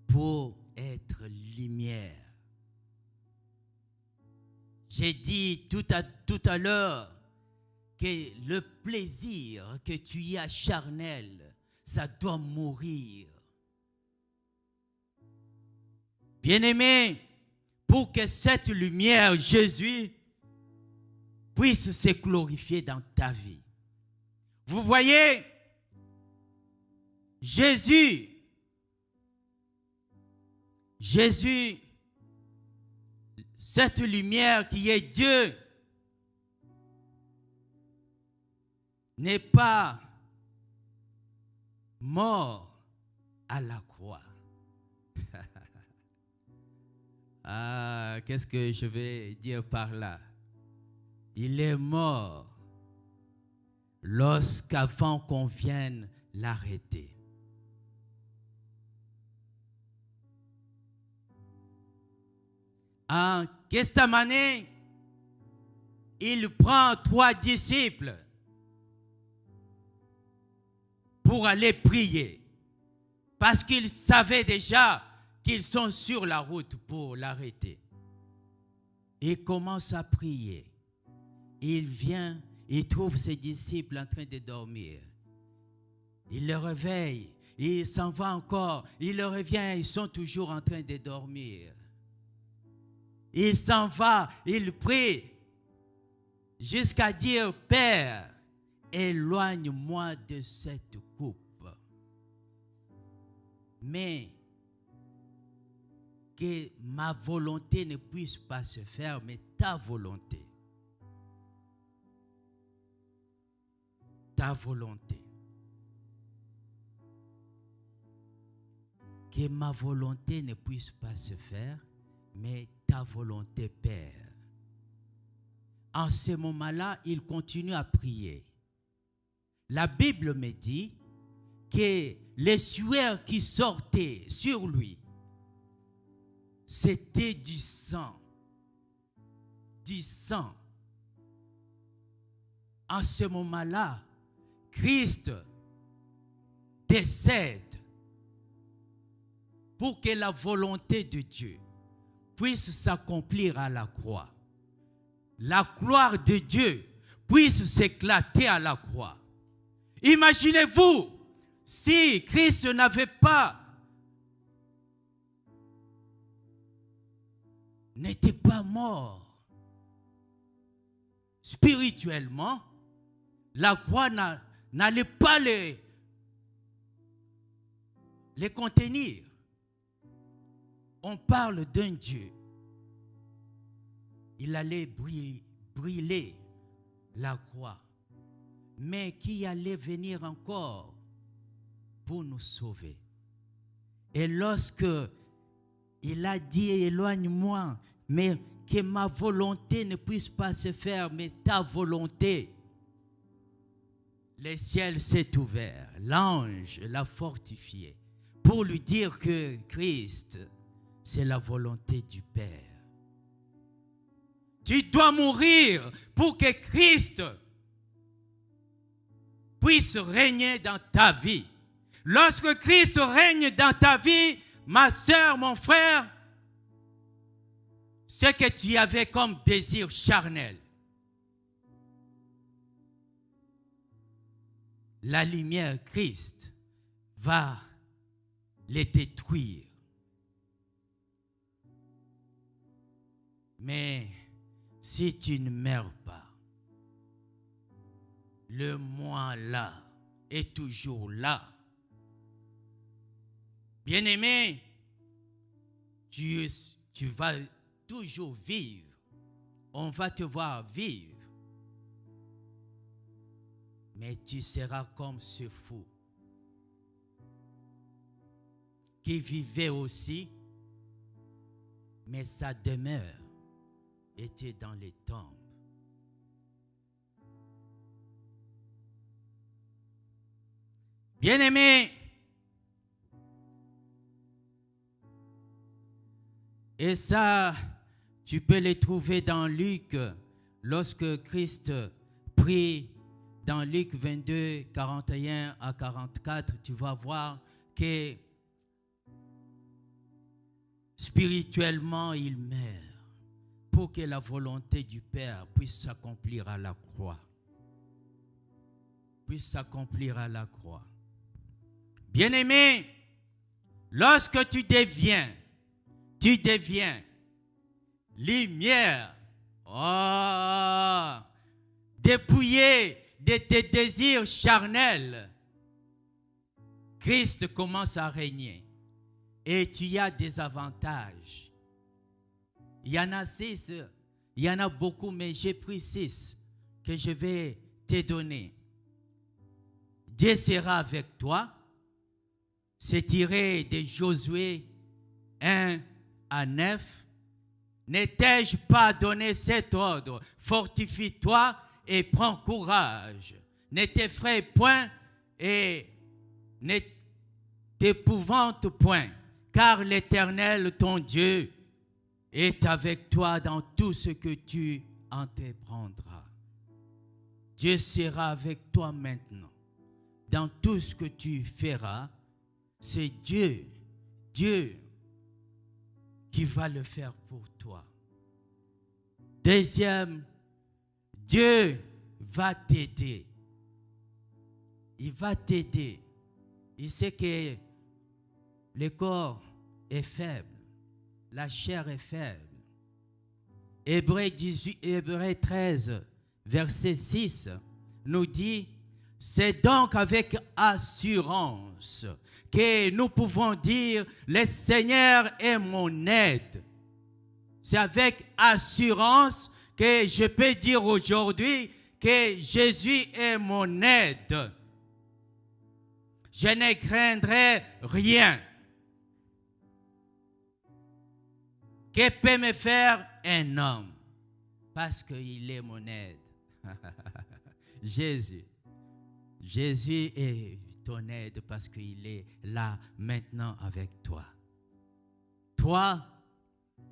S1: pour être lumière. J'ai dit tout à l'heure que le plaisir que tu as charnel, ça doit mourir. Bien-aimé, pour que cette lumière, Jésus, puisse se glorifier dans ta vie. Vous voyez, Jésus, cette lumière qui est Dieu, n'est pas mort à la croix. Ah, qu'est-ce que je vais dire par là? Il est mort lorsqu'avant qu'on vienne l'arrêter. En Gethsémani, il prend 3 disciples pour aller prier, parce qu'il savait déjà qu'ils sont sur la route pour l'arrêter. il commence à prier. Il vient, il trouve ses disciples en train de dormir. Il les réveille, il s'en va encore, il leur revient, ils sont toujours en train de dormir. Il s'en va, il prie jusqu'à dire, Père, éloigne-moi de cette coupe. Mais que ma volonté ne puisse pas se faire, mais ta volonté. Ta volonté. Que ma volonté ne puisse pas se faire, mais ta volonté, Père. En ce moment-là, il continue à prier. La Bible me dit que les sueurs qui sortaient sur lui, c'était du sang. Du sang. En ce moment-là, Christ décède pour que la volonté de Dieu puisse s'accomplir à la croix. La gloire de Dieu puisse s'éclater à la croix. Imaginez-vous, si Christ n'était pas mort spirituellement, la croix n'allait pas les contenir. On parle d'un Dieu. Il allait brûler la croix, mais qui allait venir encore pour nous sauver. Et lorsque il a dit, éloigne-moi, mais que ma volonté ne puisse pas se faire, mais ta volonté. Le ciel s'est ouvert, l'ange l'a fortifié pour lui dire que Christ, c'est la volonté du Père. Tu dois mourir pour que Christ puisse régner dans ta vie. Lorsque Christ règne dans ta vie, ma soeur, mon frère, ce que tu avais comme désir charnel, la lumière Christ va les détruire. Mais si tu ne meurs pas, le moi là est toujours là. Bien-aimé, tu vas toujours vivre. On va te voir vivre. Mais tu seras comme ce fou qui vivait aussi, mais sa demeure était dans les tombes. Bien-aimé, et ça, tu peux les trouver dans Luc, lorsque Christ prie dans Luc 22, 41 à 44, tu vas voir que spirituellement, il meurt pour que la volonté du Père puisse s'accomplir à la croix. Puisse s'accomplir à la croix. Bien-aimé, lorsque tu deviens lumière, dépouillé de tes désirs charnels, Christ commence à régner et tu as des avantages. Il y en a 6, il y en a beaucoup, mais j'ai pris 6 que je vais te donner. Dieu sera avec toi. C'est tiré de Josué 1 à 9. Ne t'ai-je pas donné cet ordre? Fortifie-toi et prends courage. Ne t'effraie point et ne t'épouvante point, car l'Éternel, ton Dieu, est avec toi dans tout ce que tu entreprendras. Dieu sera avec toi maintenant. Dans tout ce que tu feras, c'est Dieu qui va le faire pour toi. Deuxième, Dieu va t'aider. Il va t'aider. Il sait que le corps est faible, la chair est faible. Hébreux 13, verset 6 nous dit, c'est donc avec assurance que nous pouvons dire, le Seigneur est mon aide. C'est avec assurance que je peux dire aujourd'hui que Jésus est mon aide. Je ne craindrai rien. Que peut me faire un homme? Parce qu'il est mon aide. Jésus. Jésus est ton aide parce qu'il est là maintenant avec toi. Toi,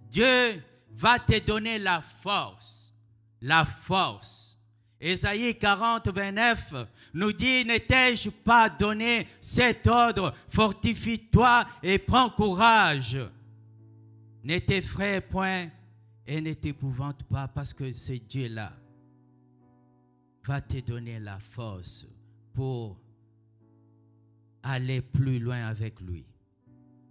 S1: Dieu va te donner la force. La force. Ésaïe 40, 29 nous dit, ne t'ai-je pas donné cet ordre? Fortifie-toi et prends courage. Ne t'effraie point et ne t'épouvante pas parce que ce Dieu-là va te donner la force pour aller plus loin avec lui.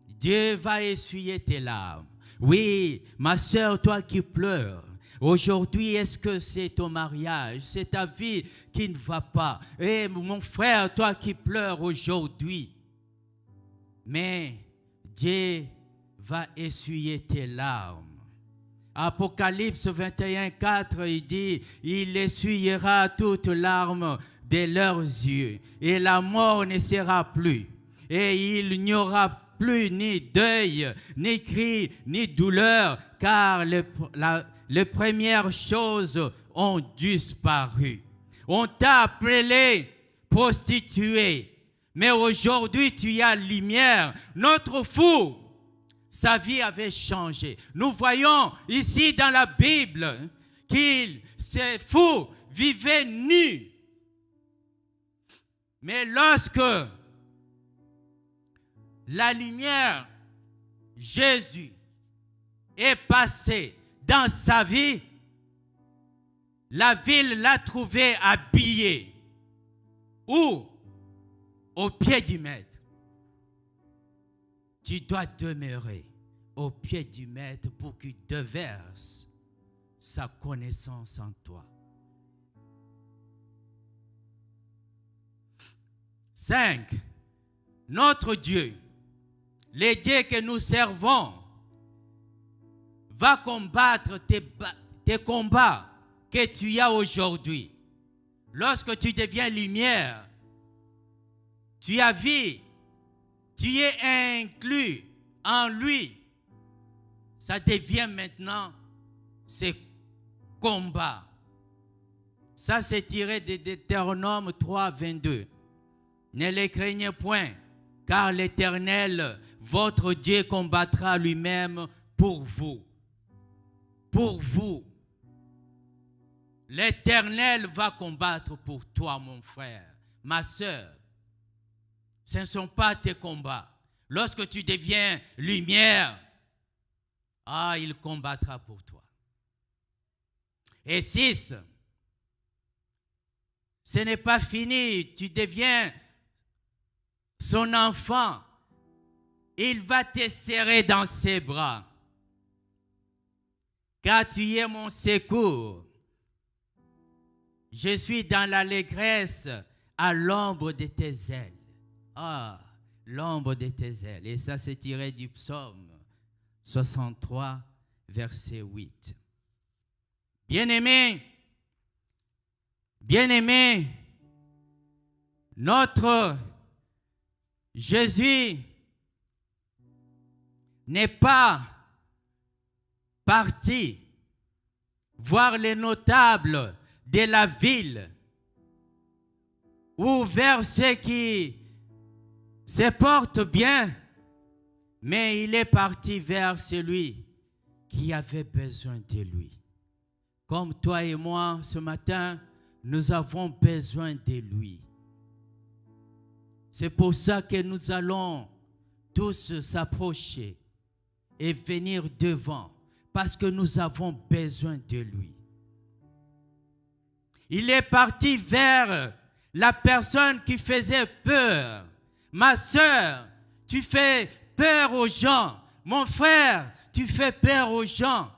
S1: Dieu va essuyer tes larmes. Oui, ma soeur, toi qui pleures, aujourd'hui, est-ce que c'est ton mariage, c'est ta vie qui ne va pas? Et mon frère, toi qui pleures aujourd'hui, mais Dieu va essuyer tes larmes. Apocalypse 21, 4, il dit, il essuyera toutes larmes de leurs yeux, et la mort ne sera plus, et il n'y aura plus ni deuil, ni cri, ni douleur, car les premières choses ont disparu. On t'a appelé prostituée, mais aujourd'hui tu as lumière. Notre fou, sa vie avait changé. Nous voyons ici dans la Bible qu'il, ces fous, vivaient nus. Mais lorsque la lumière, Jésus, est passé dans sa vie, la ville l'a trouvé habillé. Où? Au pied du Maître. Tu dois demeurer au pied du Maître pour qu'il déverse sa connaissance en toi. 5. Notre Dieu, le Dieu que nous servons, va combattre tes combats que tu as aujourd'hui. Lorsque tu deviens lumière, tu as vie, tu es inclus en lui. Ça devient maintenant ce combat. Ça, c'est tiré de Deutéronome 3, 22. Ne les craignez point, car l'Éternel, votre Dieu, combattra lui-même pour vous. Pour vous. L'Éternel va combattre pour toi, mon frère, ma soeur. Ce ne sont pas tes combats. Lorsque tu deviens lumière, il combattra pour toi. Et 6, ce n'est pas fini. Tu deviens son enfant. Il va te serrer dans ses bras. Car tu es mon secours. Je suis dans l'allégresse à l'ombre de tes ailes. L'ombre de tes ailes. Et ça, c'est tiré du psaume 63, verset 8. Bien-aimés, notre Jésus n'est pas parti voir les notables de la ville ou vers ceux qui se portent bien, mais il est parti vers celui qui avait besoin de lui. Comme toi et moi, ce matin, nous avons besoin de lui. C'est pour ça que nous allons tous s'approcher et venir devant, parce que nous avons besoin de lui. Il est parti vers la personne qui faisait peur. Ma sœur, tu fais peur aux gens. Mon frère, tu fais peur aux gens.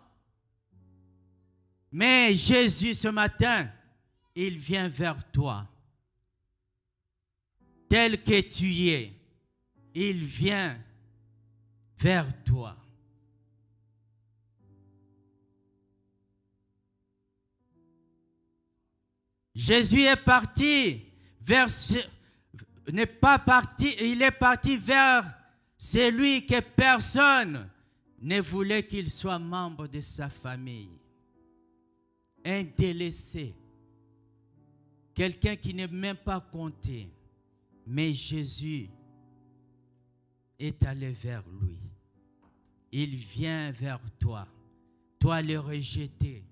S1: Mais Jésus, ce matin, il vient vers toi. Tel que tu es, il vient vers toi. Jésus est parti vers n'est pas parti, il est parti vers celui que personne ne voulait qu'il soit membre de sa famille. Un délaissé, quelqu'un qui n'est même pas compté. Mais Jésus est allé vers lui. Il vient vers toi. Toi le rejeté.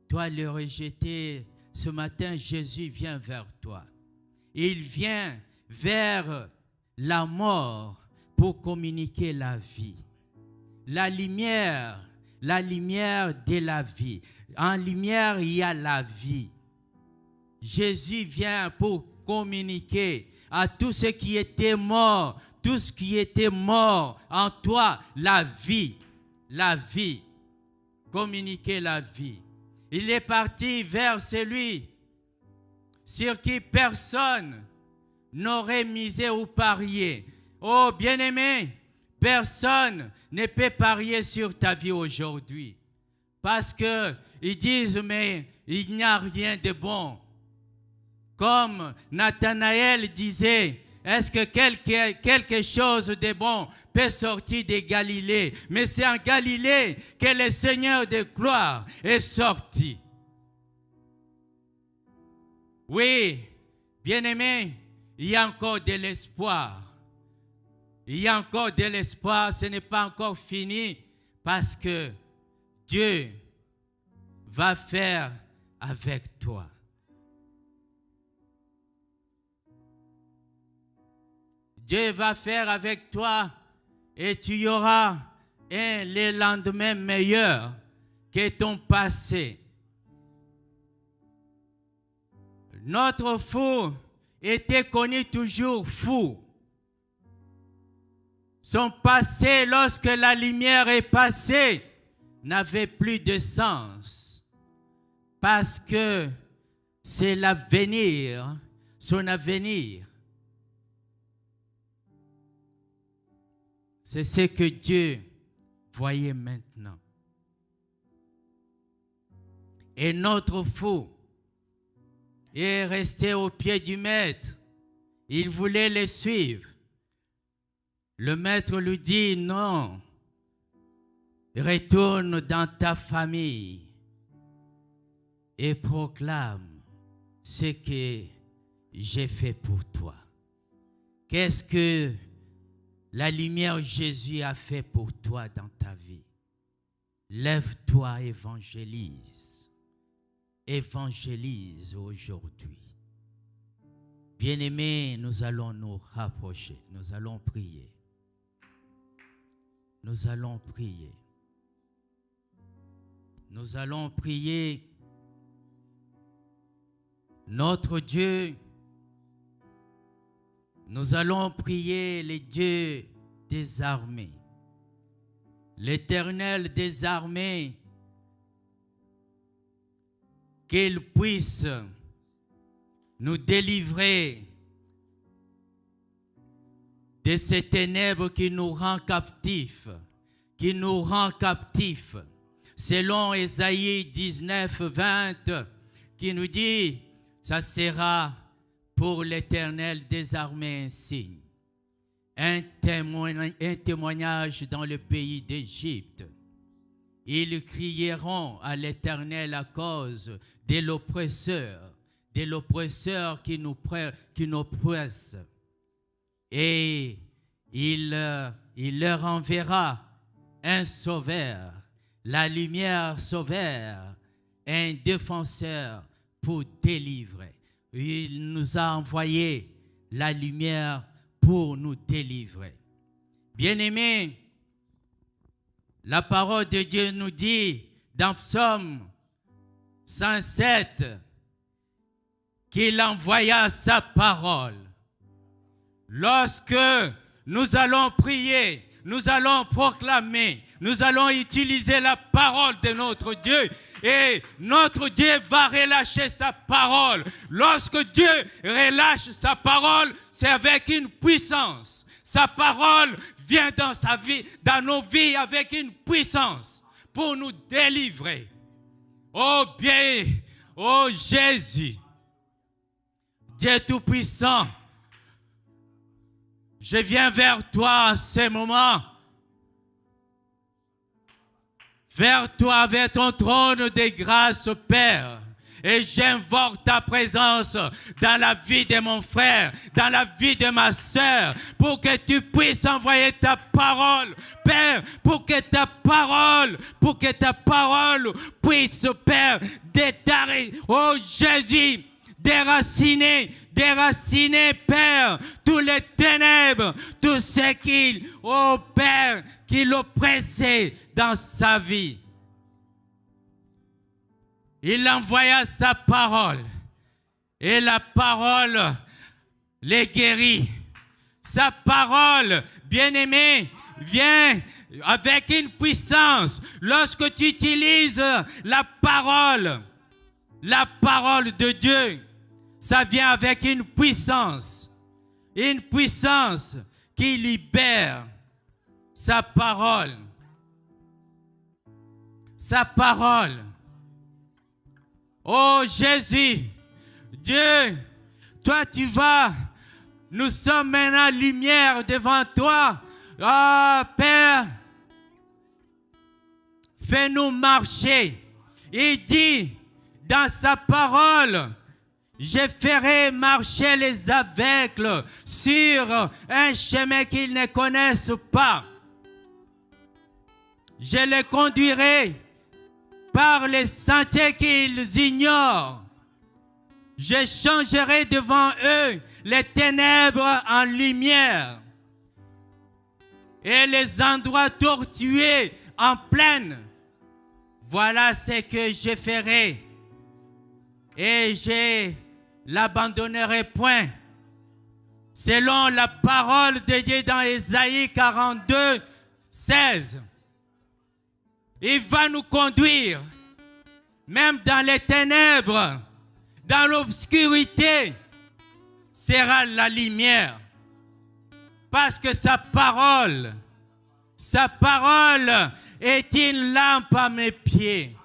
S1: Toi le rejeté. Ce matin, Jésus vient vers toi. Il vient vers la mort pour communiquer la vie. La lumière de la vie. En lumière, il y a la vie. Jésus vient pour communiquer à tout ce qui était mort, tout ce qui était mort en toi, la vie. La vie. Communiquer la vie. Il est parti vers celui sur qui personne n'aurait misé ou parié. Oh, bien-aimé, personne ne peut parier sur ta vie aujourd'hui. Parce qu'ils disent, mais il n'y a rien de bon. Comme Nathanaël disait, est-ce que quelque chose de bon peut sortir de Galilée? Mais c'est en Galilée que le Seigneur de gloire est sorti. Oui, bien-aimé, il y a encore de l'espoir. Il y a encore de l'espoir, ce n'est pas encore fini parce que Dieu va faire avec toi. Dieu va faire avec toi et tu auras le lendemain meilleur que ton passé. Notre fou était connu toujours fou. Son passé, lorsque la lumière est passée, n'avait plus de sens. Parce que c'est l'avenir, son avenir. C'est ce que Dieu voyait maintenant. Et notre fou est resté au pied du maître. Il voulait le suivre. Le maître lui dit, non, retourne dans ta famille et proclame ce que j'ai fait pour toi. Qu'est-ce que la lumière Jésus a fait pour toi dans ta vie? Lève-toi, évangélise. Évangélise aujourd'hui. Bien-aimés, nous allons nous rapprocher. Nous allons prier. Nous allons prier. Nous allons prier. Notre Dieu, nous allons prier le Dieu des armées. L'Éternel des armées, qu'il puisse nous délivrer de ces ténèbres qui nous rend captifs, selon Ésaïe 19, 20, qui nous dit, ça sera pour l'Éternel des armées un signe, un témoignage dans le pays d'Égypte. Ils crieront à l'Éternel à cause de l'oppresseur qui nous oppresse. Et il leur enverra un sauveur, la lumière sauveur, un défenseur pour délivrer. Il nous a envoyé la lumière pour nous délivrer. Bien-aimés, La parole de Dieu nous dit dans Psaume 107 qu'il envoya sa parole. Lorsque nous allons prier, nous allons proclamer, nous allons utiliser la parole de notre Dieu et notre Dieu va relâcher sa parole. Lorsque Dieu relâche sa parole, c'est avec une puissance. Sa parole vient dans sa vie, dans nos vies avec une puissance pour nous délivrer. Oh bien, oh Jésus, Dieu Tout-Puissant, je viens vers toi en ce moment. Vers toi avec ton trône de grâce, Père. Et j'invoque ta présence dans la vie de mon frère, dans la vie de ma sœur, pour que tu puisses envoyer ta parole, Père, pour que ta parole puisse, Père, déterrer, oh Jésus, déraciner, Père, tous les ténèbres, tout ce qu'il, oh Père, qui l'oppressait dans sa vie. Il envoya sa parole et la parole les guérit. Sa parole, bien-aimé, vient avec une puissance. Lorsque tu utilises la parole de Dieu, ça vient avec une puissance qui libère. Sa parole. Oh Jésus, Dieu, toi tu vas, nous sommes maintenant lumière devant toi. Ah Père, fais-nous marcher. Il dit dans sa parole, je ferai marcher les aveugles sur un chemin qu'ils ne connaissent pas. Je les conduirai par les sentiers qu'ils ignorent. Je changerai devant eux les ténèbres en lumière et les endroits tortueux en plaine. Voilà ce que je ferai et je l'abandonnerai point. Selon la parole de Dieu dans Ésaïe 42, 16. Il va nous conduire, même dans les ténèbres, dans l'obscurité, sera la lumière. Parce que sa parole est une lampe à mes pieds.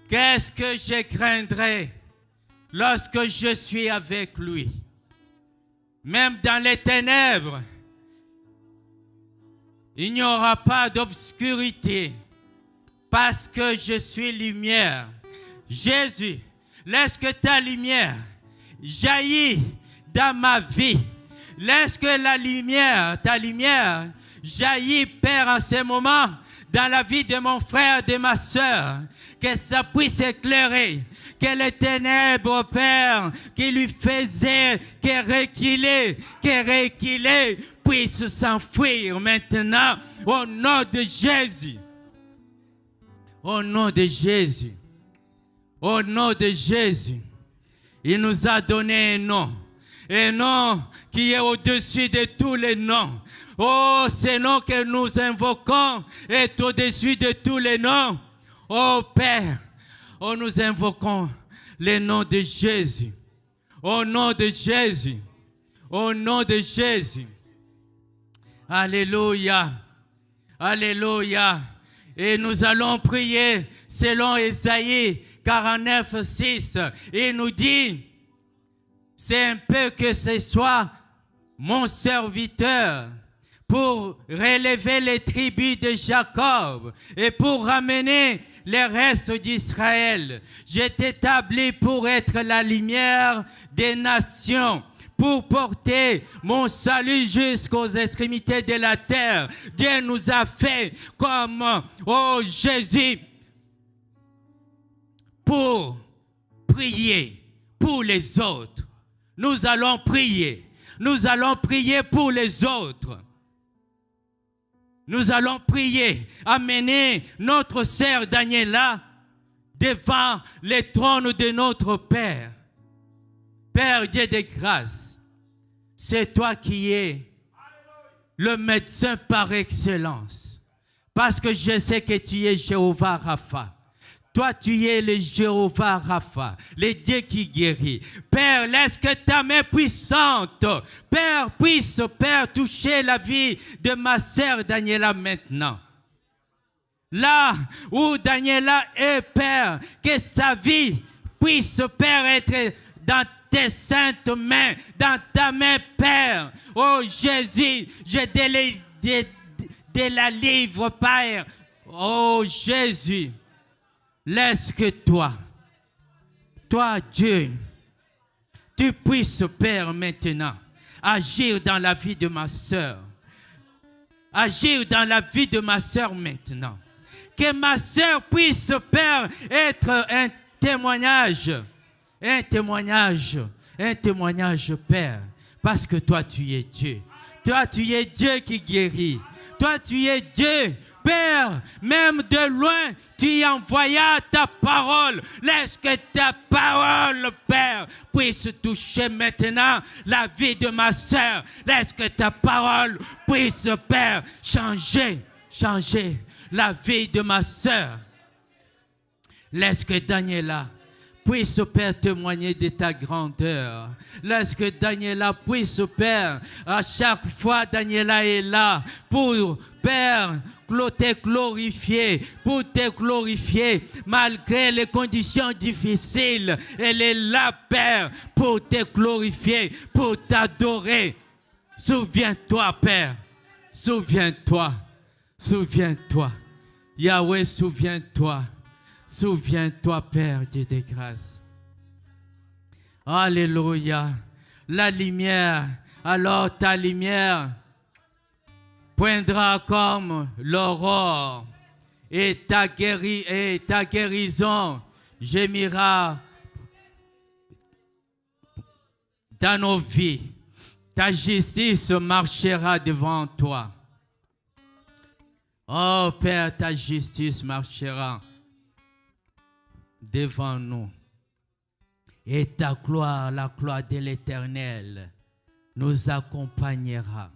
S1: Qu'est-ce que je craindrai lorsque je suis avec lui? Même dans les ténèbres, il n'y aura pas d'obscurité parce que je suis lumière. Jésus, laisse que ta lumière jaillit dans ma vie. Laisse que ta lumière jaillit, Père, en ce moment dans la vie de mon frère, de ma soeur. Que ça puisse éclairer. Que les ténèbres, Père, qui lui faisaient reculer, puissent s'enfuir maintenant au nom de Jésus. Au nom de Jésus. Au nom de Jésus. Il nous a donné un nom qui est au-dessus de tous les noms. Oh, ce nom que nous invoquons est au-dessus de tous les noms. Oh Père, oh, nous invoquons le nom de Jésus. Au nom de Jésus. Au nom de Jésus. Alléluia. Alléluia. Et nous allons prier selon Ésaïe 49, 6. Il nous dit, c'est un peu que ce soit mon serviteur pour relever les tribus de Jacob et pour ramener les restes d'Israël. J'ai été établi pour être la lumière des nations, pour porter mon salut jusqu'aux extrémités de la terre. Dieu nous a fait comme, oh Jésus, pour prier pour les autres. Nous allons prier. Nous allons prier pour les autres. nous allons prier, amener notre sœur Daniela devant le trône de notre Père. Père Dieu de grâce, c'est toi qui es le médecin par excellence. Parce que je sais que tu es Jéhovah Rapha. Toi, tu es le Jéhovah Rapha, le Dieu qui guérit. Père, laisse que ta main puissante, Père, puisse, Père, toucher la vie de ma sœur Daniela maintenant. Là où Daniela est, Père, que sa vie puisse, Père, être dans tes saintes mains, dans ta main, Père. Oh Jésus, de la livre, Père. Oh Jésus, laisse que toi, Dieu, tu puisses, Père, maintenant, agir dans la vie de ma sœur. Agir dans la vie de ma sœur maintenant. Que ma sœur puisse, Père, être un témoignage, Père, parce que toi, tu es Dieu. Toi, tu es Dieu qui guérit. Toi, tu es Dieu, Père, même de loin, tu envoyas ta parole. Laisse que ta parole, Père, puisse toucher maintenant la vie de ma sœur. Laisse que ta parole puisse, Père, changer la vie de ma sœur. Laisse que Daniela puisse, Père, témoigner de ta grandeur. Laisse que Daniela puisse, Père, à chaque fois Daniela est là pour, Père, te glorifier, malgré les conditions difficiles. Elle est là, Père, pour te glorifier, pour t'adorer. Souviens-toi, Père, souviens-toi. Yahweh, souviens-toi. Souviens-toi, Père Dieu de grâce. Alléluia. La lumière, alors ta lumière poindra comme l'aurore et ta guérison gémira dans nos vies. Ta justice marchera devant toi. Oh Père, ta justice marchera devant nous. Et ta gloire, la gloire de l'Éternel, nous accompagnera.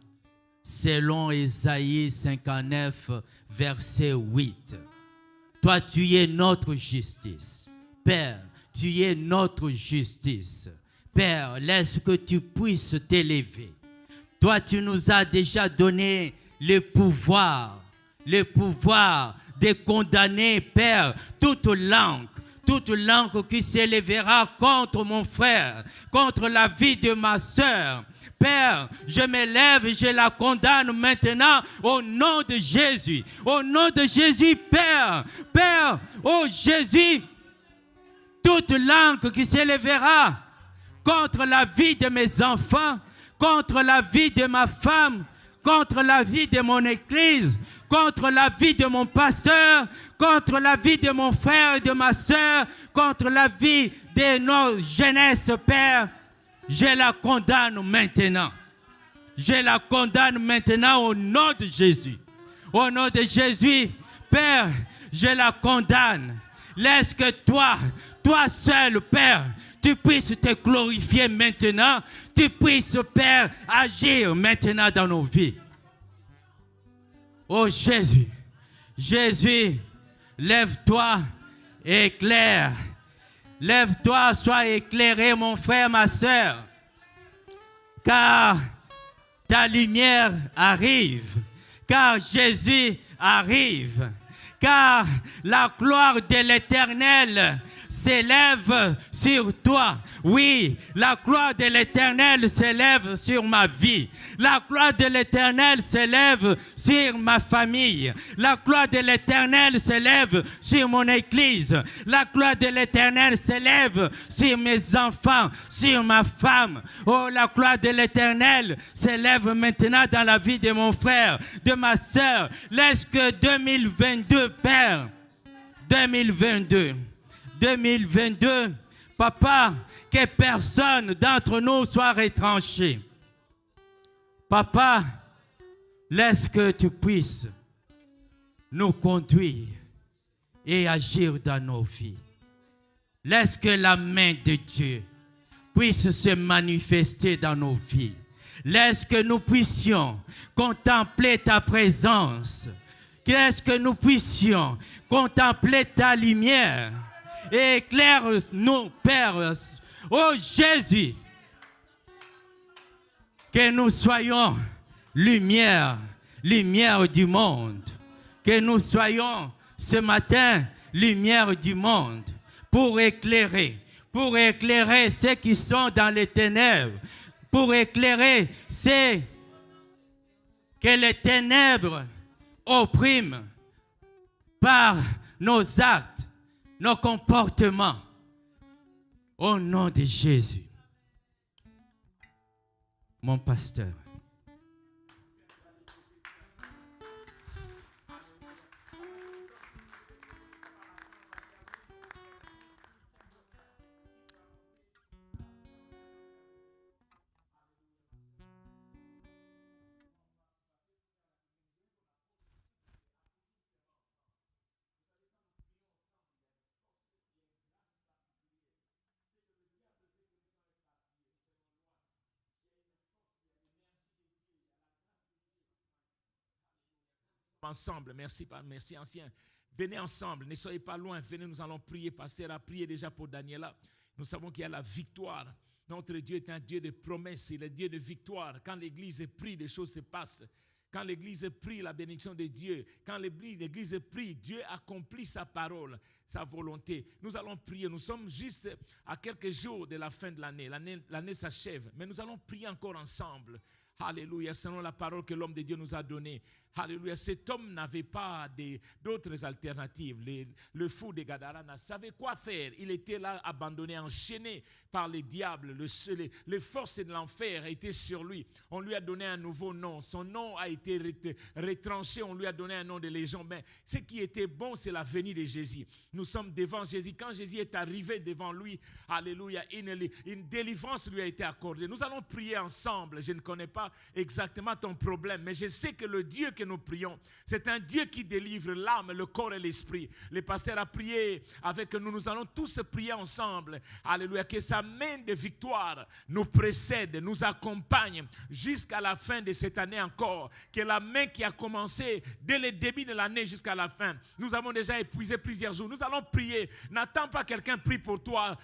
S1: Selon Ésaïe 59, verset 8. Toi, tu es notre justice. Père, tu es notre justice. Père, laisse que tu puisses t'élever. Toi, tu nous as déjà donné le pouvoir de condamner, Père, toute langue qui s'élèvera contre mon frère, contre la vie de ma sœur. Père, je m'élève et je la condamne maintenant au nom de Jésus. Au nom de Jésus, Père. Père, oh Jésus, toute langue qui s'élèvera contre la vie de mes enfants, contre la vie de ma femme, contre la vie de mon église, contre la vie de mon pasteur, contre la vie de mon frère et de ma soeur, contre la vie de nos jeunesses, Père, je la condamne maintenant. Je la condamne maintenant au nom de Jésus. Au nom de Jésus, Père, je la condamne. Laisse que toi seul, Père, tu puisses te glorifier maintenant. Tu puisses, Père, agir maintenant dans nos vies. Oh Jésus, lève-toi et éclaire. Lève-toi, sois éclairé, mon frère, ma soeur. Car ta lumière arrive. Car Jésus arrive. Car la gloire de l'Éternel s'élève sur toi. Oui, la gloire de l'Éternel s'élève sur ma vie. La gloire de l'Éternel s'élève sur ma famille. La gloire de l'Éternel s'élève sur mon église. La gloire de l'Éternel s'élève sur mes enfants, sur ma femme. Oh, la gloire de l'Éternel s'élève maintenant dans la vie de mon frère, de ma soeur. Laisse que 2022, Père, 2022, Papa, que personne d'entre nous soit retranché. Papa, laisse que tu puisses nous conduire et agir dans nos vies. Laisse que la main de Dieu puisse se manifester dans nos vies. Laisse que nous puissions contempler ta présence. Laisse que nous puissions contempler ta lumière. Et éclaire-nous, Père, ô Jésus, que nous soyons lumière du monde. Que nous soyons ce matin lumière du monde pour éclairer ceux qui sont dans les ténèbres, pour éclairer ceux que les ténèbres oppriment par nos actes, nos comportements. Au nom de Jésus, mon pasteur.
S3: Ensemble, merci ancien. Venez ensemble, ne soyez pas loin, venez, nous allons prier. Pasteur a prié déjà pour Daniela. Nous savons qu'il y a la victoire. Notre Dieu est un Dieu de promesses, il est un Dieu de victoire. Quand l'Église prie, des choses se passent. Quand l'Église prie, la bénédiction de Dieu. Quand l'Église prie, Dieu accomplit sa parole, sa volonté. Nous allons prier. Nous sommes juste à quelques jours de la fin de l'année. L'année s'achève, mais nous allons prier encore ensemble. Alléluia, selon la parole que l'homme de Dieu nous a donnée. Alléluia, cet homme n'avait pas d'autres alternatives. Le fou de Gadara ne savait quoi faire. Il était là abandonné, enchaîné par les diables. Les forces de l'enfer étaient sur lui. On lui a donné un nouveau nom. Son nom a été retranché. On lui a donné un nom de légende. Mais ce qui était bon, c'est la venue de Jésus. Nous sommes devant Jésus. Quand Jésus est arrivé devant lui, alléluia, une délivrance lui a été accordée. Nous allons prier ensemble. Je ne connais pas exactement ton problème, mais je sais que le Dieu que nous prions, c'est un Dieu qui délivre l'âme, le corps et l'esprit. Le pasteur a prié avec nous, nous allons tous prier ensemble. Alléluia, que sa main de victoire nous précède, nous accompagne jusqu'à la fin de cette année encore. Que la main qui a commencé dès le début de l'année jusqu'à la fin. Nous avons déjà épuisé plusieurs jours. Nous allons prier. N'attends pas quelqu'un prie pour toi.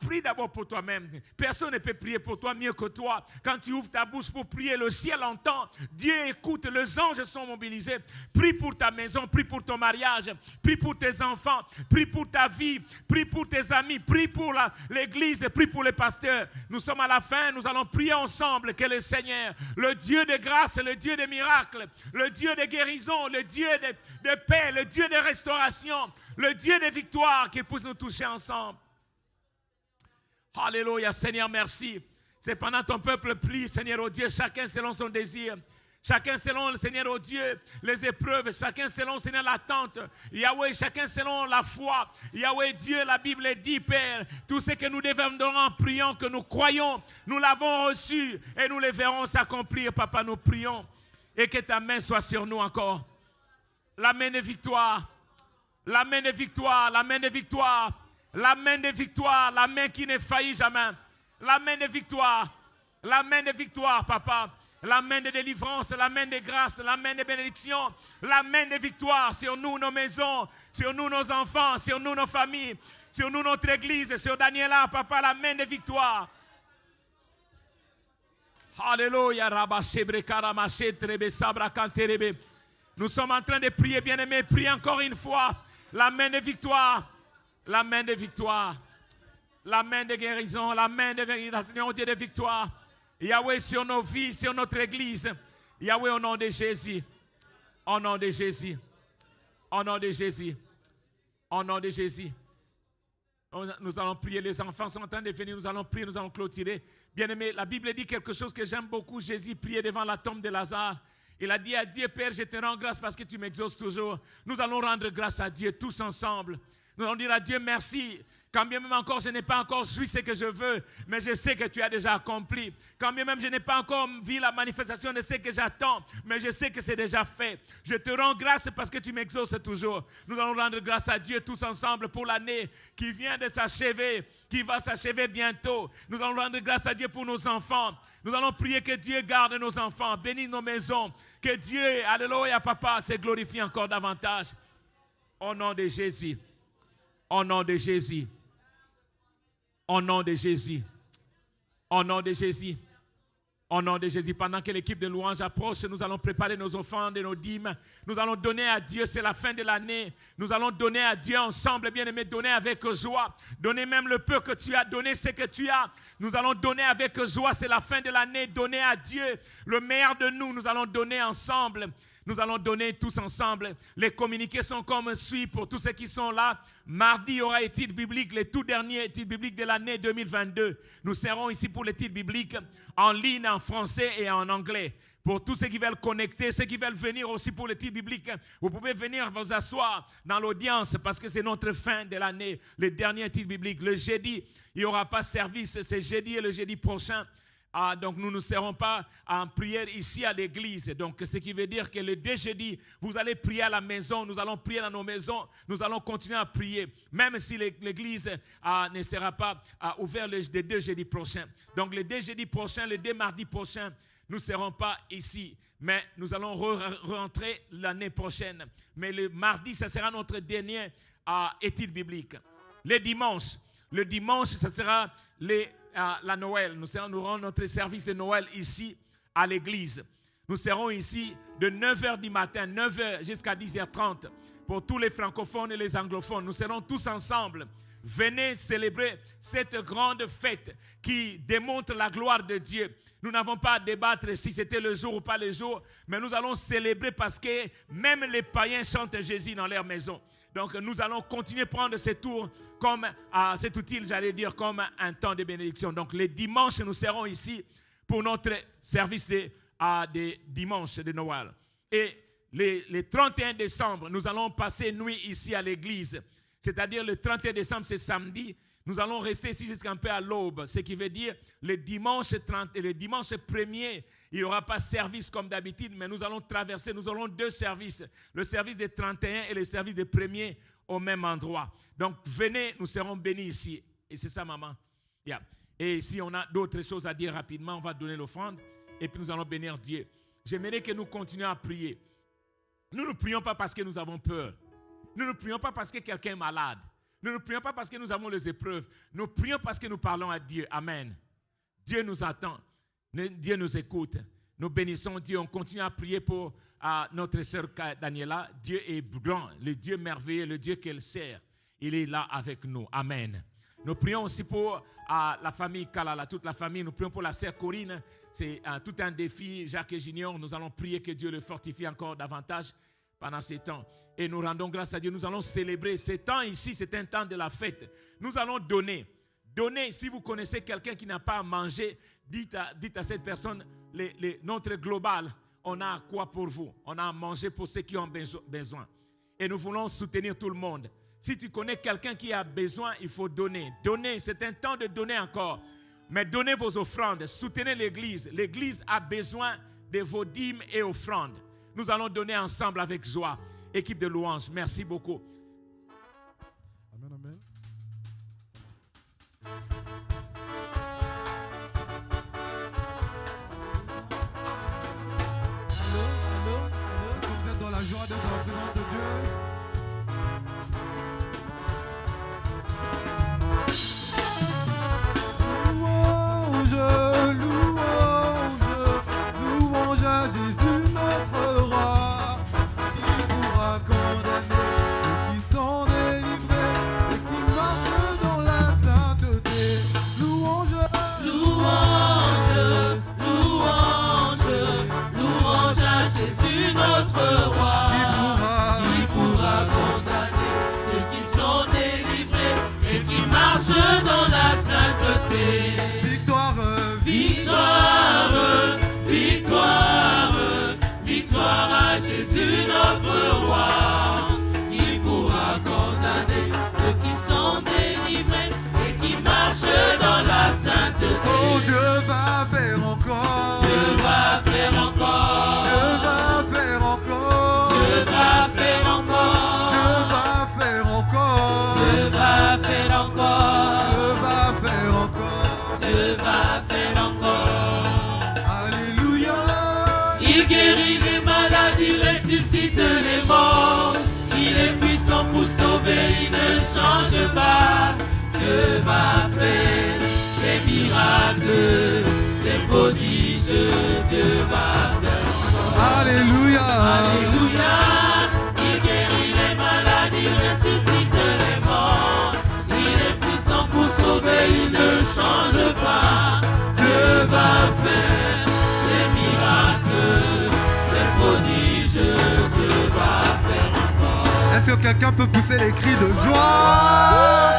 S3: Prie d'abord pour toi-même. Personne ne peut prier pour toi mieux que toi. Quand tu ouvres ta bouche pour prier, le ciel entend. Dieu écoute. Les anges sont mobilisés. Prie pour ta maison, prie pour ton mariage, prie pour tes enfants, prie pour ta vie, prie pour tes amis, prie pour l'église, prie pour les pasteurs. Nous sommes à la fin, nous allons prier ensemble que le Seigneur, le Dieu de grâce, le Dieu de miracles, le Dieu de guérison, le Dieu de paix, le Dieu de restauration, le Dieu de victoire, qu'il puisse nous toucher ensemble. Alléluia, Seigneur, merci. C'est pendant ton peuple prie, Seigneur, oh Dieu, chacun selon son désir. Chacun selon le Seigneur, oh Dieu, les épreuves. Chacun selon, Seigneur, l'attente. Yahweh, chacun selon la foi. Yahweh, Dieu, la Bible dit, Père, tout ce que nous devons donner en priant, que nous croyons, nous l'avons reçu et nous les verrons s'accomplir. Papa, nous prions et que ta main soit sur nous encore. La main de victoire, la main de victoire, la main de victoire, la main de victoire, la main qui ne faillit jamais. La main de victoire, Papa. La main de délivrance, la main de grâce, la main de bénédiction, la main de victoire sur nous, nos maisons, sur nous, nos enfants, sur nous, nos familles, sur nous, notre église, sur Daniela, Papa, la main de victoire. Alléluia. Nous sommes en train de prier, bien-aimés. Priez encore une fois. La main de victoire, la main de victoire, la main de guérison, la main de Dieu de victoire. Yahweh sur nos vies, sur notre église. Yahweh au nom de Jésus. Au nom de Jésus. Au nom de Jésus. Au nom de Jésus. Nous allons prier. Les enfants sont en train de venir. Nous allons prier. Nous allons clôturer. Bien-aimé, la Bible dit quelque chose que j'aime beaucoup. Jésus priait devant la tombe de Lazare. Il a dit à Dieu, Père, je te rends grâce parce que tu m'exauces toujours. Nous allons rendre grâce à Dieu tous ensemble. Nous allons dire à Dieu merci. Quand bien même encore je n'ai pas encore joui ce que je veux, mais je sais que tu as déjà accompli. Quand bien même je n'ai pas encore vu la manifestation de ce que j'attends, mais je sais que c'est déjà fait. Je te rends grâce parce que tu m'exauces toujours. Nous allons rendre grâce à Dieu tous ensemble pour l'année qui vient de s'achever, qui va s'achever bientôt. Nous allons rendre grâce à Dieu pour nos enfants. Nous allons prier que Dieu garde nos enfants, bénisse nos maisons, que Dieu, alléluia papa, se glorifie encore davantage. Au nom de Jésus. Au nom de Jésus. Au nom de Jésus. Au nom de Jésus. Au nom de Jésus. Pendant que l'équipe de louange approche, nous allons préparer nos offrandes et nos dîmes. Nous allons donner à Dieu, c'est la fin de l'année. Nous allons donner à Dieu ensemble, bien-aimés, donner avec joie. Donner même le peu que tu as, donner ce que tu as. Nous allons donner avec joie, c'est la fin de l'année. Donner à Dieu le meilleur de nous. Nous allons donner ensemble. Nous allons donner tous ensemble. Les communiqués sont comme suit pour tous ceux qui sont là. Mardi, il y aura études bibliques, les tout derniers études bibliques de l'année 2022. Nous serons ici pour l'étude biblique en ligne, en français et en anglais. Pour tous ceux qui veulent connecter, ceux qui veulent venir aussi pour l'étude biblique, vous pouvez venir vous asseoir dans l'audience parce que c'est notre fin de l'année, les derniers études bibliques. Le jeudi, il n'y aura pas service, c'est jeudi et le jeudi prochain. Donc nous ne serons pas en prière ici à l'église. Donc ce qui veut dire que le deux jeudi, vous allez prier à la maison. Nous allons prier dans nos maisons. Nous allons continuer à prier. Même si l'église ne sera pas ouverte les deux jeudis prochains. Donc les deux jeudis prochains, les deux mardis prochains, nous ne serons pas ici. Mais nous allons rentrer l'année prochaine. Mais le mardi, ça sera notre dernière étude biblique. Le dimanche, ça sera la Noël. Nous aurons notre service de Noël ici à l'église. Nous serons ici de 9h du matin, 9h jusqu'à 10h30 pour tous les francophones et les anglophones. Nous serons tous ensemble. Venez célébrer cette grande fête qui démontre la gloire de Dieu. Nous n'avons pas à débattre si c'était le jour ou pas le jour, mais nous allons célébrer parce que même les païens chantent Jésus dans leur maison. Donc nous allons continuer à prendre ce tour comme, c'est utile, j'allais dire, comme un temps de bénédiction. Donc les dimanches, nous serons ici pour notre service de dimanche de Noël. Et le 31 décembre, nous allons passer nuit ici à l'église. C'est-à-dire le 31 décembre, c'est samedi. Nous allons rester ici jusqu'un peu à l'aube. Ce qui veut dire le dimanche 30 et le dimanche 1er, il n'y aura pas service comme d'habitude, mais nous allons traverser, nous aurons deux services. Le service des 31 et le service des 1er au même endroit. Donc venez, nous serons bénis ici. Et c'est ça, maman. Yeah. Et si on a d'autres choses à dire rapidement, on va donner l'offrande et puis nous allons bénir Dieu. J'aimerais que nous continuions à prier. Nous ne prions pas parce que nous avons peur. Nous ne prions pas parce que quelqu'un est malade. Nous ne prions pas parce que nous avons les épreuves. Nous prions parce que nous parlons à Dieu. Amen. Dieu nous attend. Dieu nous écoute. Nous bénissons Dieu. On continue à prier pour notre sœur Daniela. Dieu est grand, le Dieu merveilleux, le Dieu qu'elle sert. Il est là avec nous. Amen. Nous prions aussi pour la famille Kalala, toute la famille. Nous prions pour la sœur Corinne. C'est tout un défi. Jacques et Junior, nous allons prier que Dieu le fortifie encore davantage pendant ces temps. Et nous rendons grâce à Dieu. Nous allons célébrer. Ce temps ici, c'est un temps de la fête. Nous allons donner. Donnez, si vous connaissez quelqu'un qui n'a pas à manger, dites à cette personne, notre global, on a quoi pour vous? On a à manger pour ceux qui ont besoin. Et nous voulons soutenir tout le monde. Si tu connais quelqu'un qui a besoin, il faut donner. Donner, c'est un temps de donner encore. Mais donnez vos offrandes, soutenez l'église. L'église a besoin de vos dîmes et offrandes. Nous allons donner ensemble avec joie. Équipe de louange, merci beaucoup.
S4: Amen, amen. Allô, est-ce que vous êtes dans la joie de la présence de Dieu? Louange à Jésus notre roi, qui pourra condamner ceux qui sont délivrés et qui marchent dans la sainteté.
S1: va faire encore.
S4: Dieu va faire encore.
S1: Dieu va faire encore.
S4: Alléluia.
S1: Il guérit les maladies, ressuscite les morts. Il est puissant pour sauver, il ne change pas. Dieu va faire des miracles, des prodiges. Dieu va faire encore.
S4: Alléluia.
S1: Alléluia. Il guérit les maladies, ressuscite les morts. Il est puissant pour sauver, il ne change pas. Dieu va faire des miracles, des prodiges. Dieu va faire encore.
S4: Est-ce que quelqu'un peut pousser les cris de joie?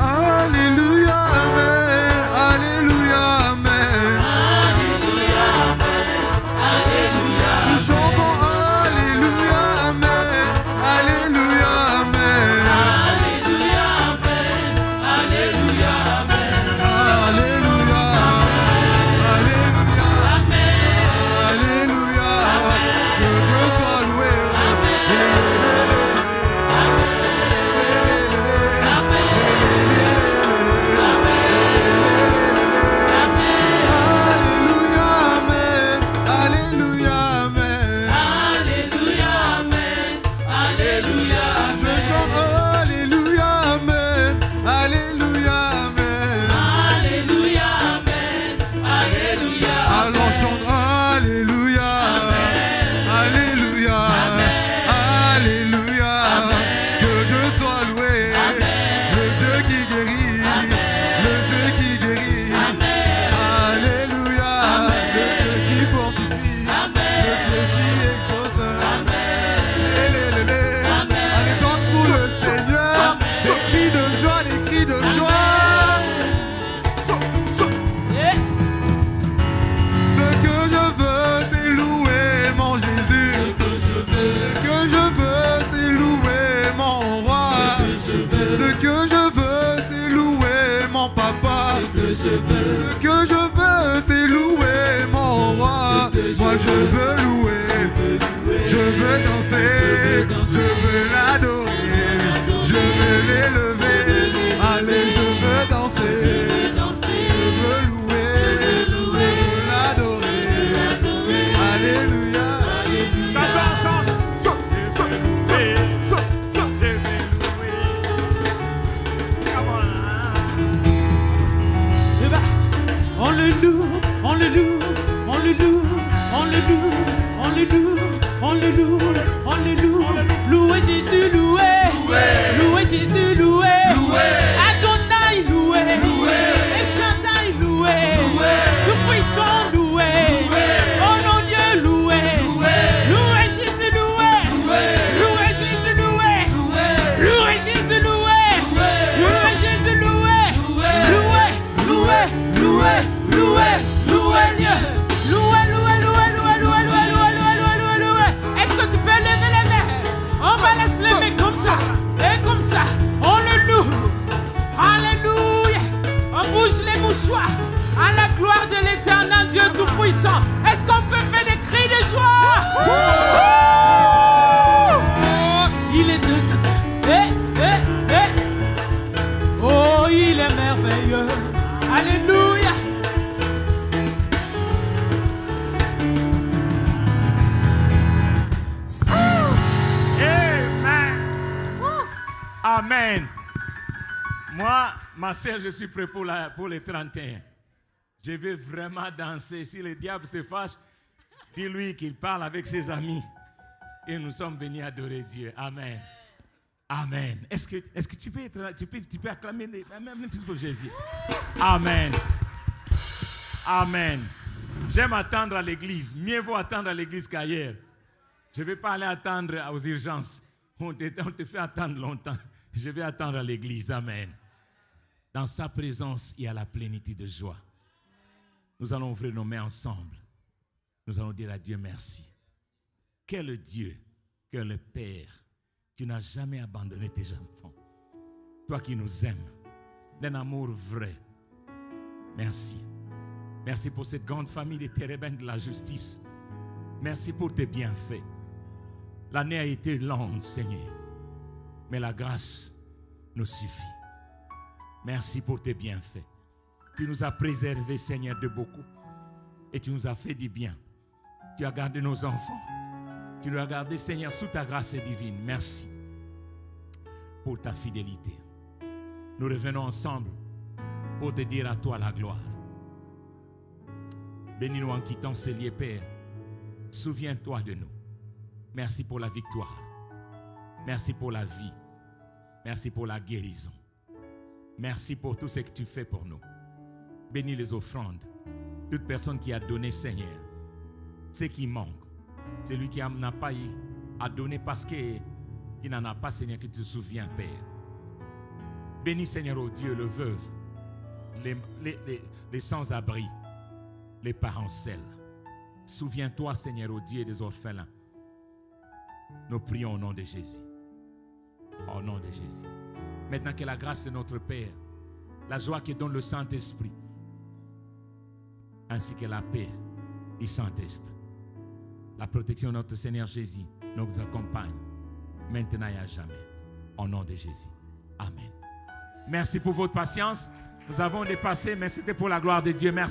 S4: Alléluia, amen. Alléluia, amen.
S1: Alléluia, amen. Alléluia,
S4: Nous chantons Alléluia, amen. Alléluia, amen.
S1: Alléluia, amen. Alléluia, amen.
S4: Alléluia, Alléluia, Alléluia. Que Dieu soit loué. Alléluia, amen. Alléluia, amen.
S1: Alléluia, amen. Alléluia,
S4: Je chante Alléluia, amen. Alléluia, amen.
S1: Alléluia, amen. Alléluia,
S4: Alors chante Alléluia, Alléluia, Alléluia. Que Dieu soit loué, le Dieu qui guérit, le Dieu qui guérit. Alléluia, le Dieu qui fortifie, le Dieu qui exauce. Allez, danse pour le Seigneur, des cris de joie, des cris de joie. Ce que je veux, c'est louer mon Jésus.
S1: Ce que je veux,
S4: Ce que je veux, c'est louer mon roi.
S1: ce que je veux,
S4: Ce que je veux, c'est louer mon papa.
S1: ce que je veux,
S4: Ce que je veux, c'est louer mon roi.
S1: Ce que je
S4: Moi je
S1: veux,
S4: veux louer, je veux danser, je veux l'adorer, je veux l'élever. Allez, je veux danser,
S1: danser,
S4: je veux louer, je veux l'adorer. Alléluia.
S3: Chantons ensemble. Je vais louer. Come on.
S1: on le loue, on le loue, on le loue, on le loue, on le loue, on le loue, on le loue. Louez Jésus, louez, louez Jésus, louez, Adonai, louez, et Chantal, louez, tout puissant, louez, oh non Dieu, louez, louez Jésus, louez, louez Jésus, louez, louez Jésus, louez, louez Jésus, louez, louez, louez, louez, louez, louez Dieu, louez, louez, louez, louez, louez, louez, louez, louez, louez, louez. Est-ce que tu peux lever les mains? On va laisser les mains comme ça, et comme ça, on le loue. Alléluia. On bouge les mouchoirs à la gloire de l'éternel Dieu Tout-Puissant. Est-ce qu'on peut faire des cris de joie? Il est oh, il est merveilleux. Alléluia.
S3: Amen. Moi, ma sœur, je suis prêt pour les 31. Je vais vraiment danser. Si le diable se fâche, dis-lui qu'il parle avec ses amis. Et nous sommes venus adorer Dieu. Amen. Amen. Est-ce que tu peux acclamer même pour Jésus? Amen. Amen. J'aime attendre à l'église. Mieux vaut attendre à l'église qu'ailleurs. Je ne vais pas aller attendre aux urgences. On te fait attendre longtemps. Je vais attendre à l'église. Amen. Dans sa présence, il y a la plénitude de joie. Nous allons ouvrir nos mains ensemble. Nous allons dire à Dieu merci. Quel Dieu, quel Père. Tu n'as jamais abandonné tes enfants. Toi qui nous aimes, d'un amour vrai. Merci. Merci pour cette grande famille des térébènes de la justice. Merci pour tes bienfaits. L'année a été longue, Seigneur, mais la grâce nous suffit. Merci pour tes bienfaits. Tu nous as préservés, Seigneur, de beaucoup. Et tu nous as fait du bien. Tu as gardé nos enfants. Tu nous as gardés, Seigneur, sous ta grâce divine. Merci pour ta fidélité. Nous revenons ensemble pour te dire à toi la gloire. Bénis-nous en quittant ce lieu, Père. Souviens-toi de nous. Merci pour la victoire. Merci pour la vie. Merci pour la guérison. Merci pour tout ce que tu fais pour nous. Bénis les offrandes. Toute personne qui a donné, Seigneur, ce qui manque, celui qui n'a pas eu à donner parce qu'il n'en a pas, Seigneur, que tu te souviens, Père. Bénis, Seigneur, oh Dieu, le veuve, les sans-abri, les parents seuls. Souviens-toi, Seigneur, oh Dieu, des orphelins. Nous prions au nom de Jésus. Au nom de Jésus. Maintenant que la grâce de notre Père, la joie que donne le Saint-Esprit, ainsi que la paix du Saint-Esprit, la protection de notre Seigneur Jésus nous accompagne maintenant et à jamais. Au nom de Jésus. Amen. Merci pour votre patience. Nous avons dépassé, mais c'était pour la gloire de Dieu. Merci.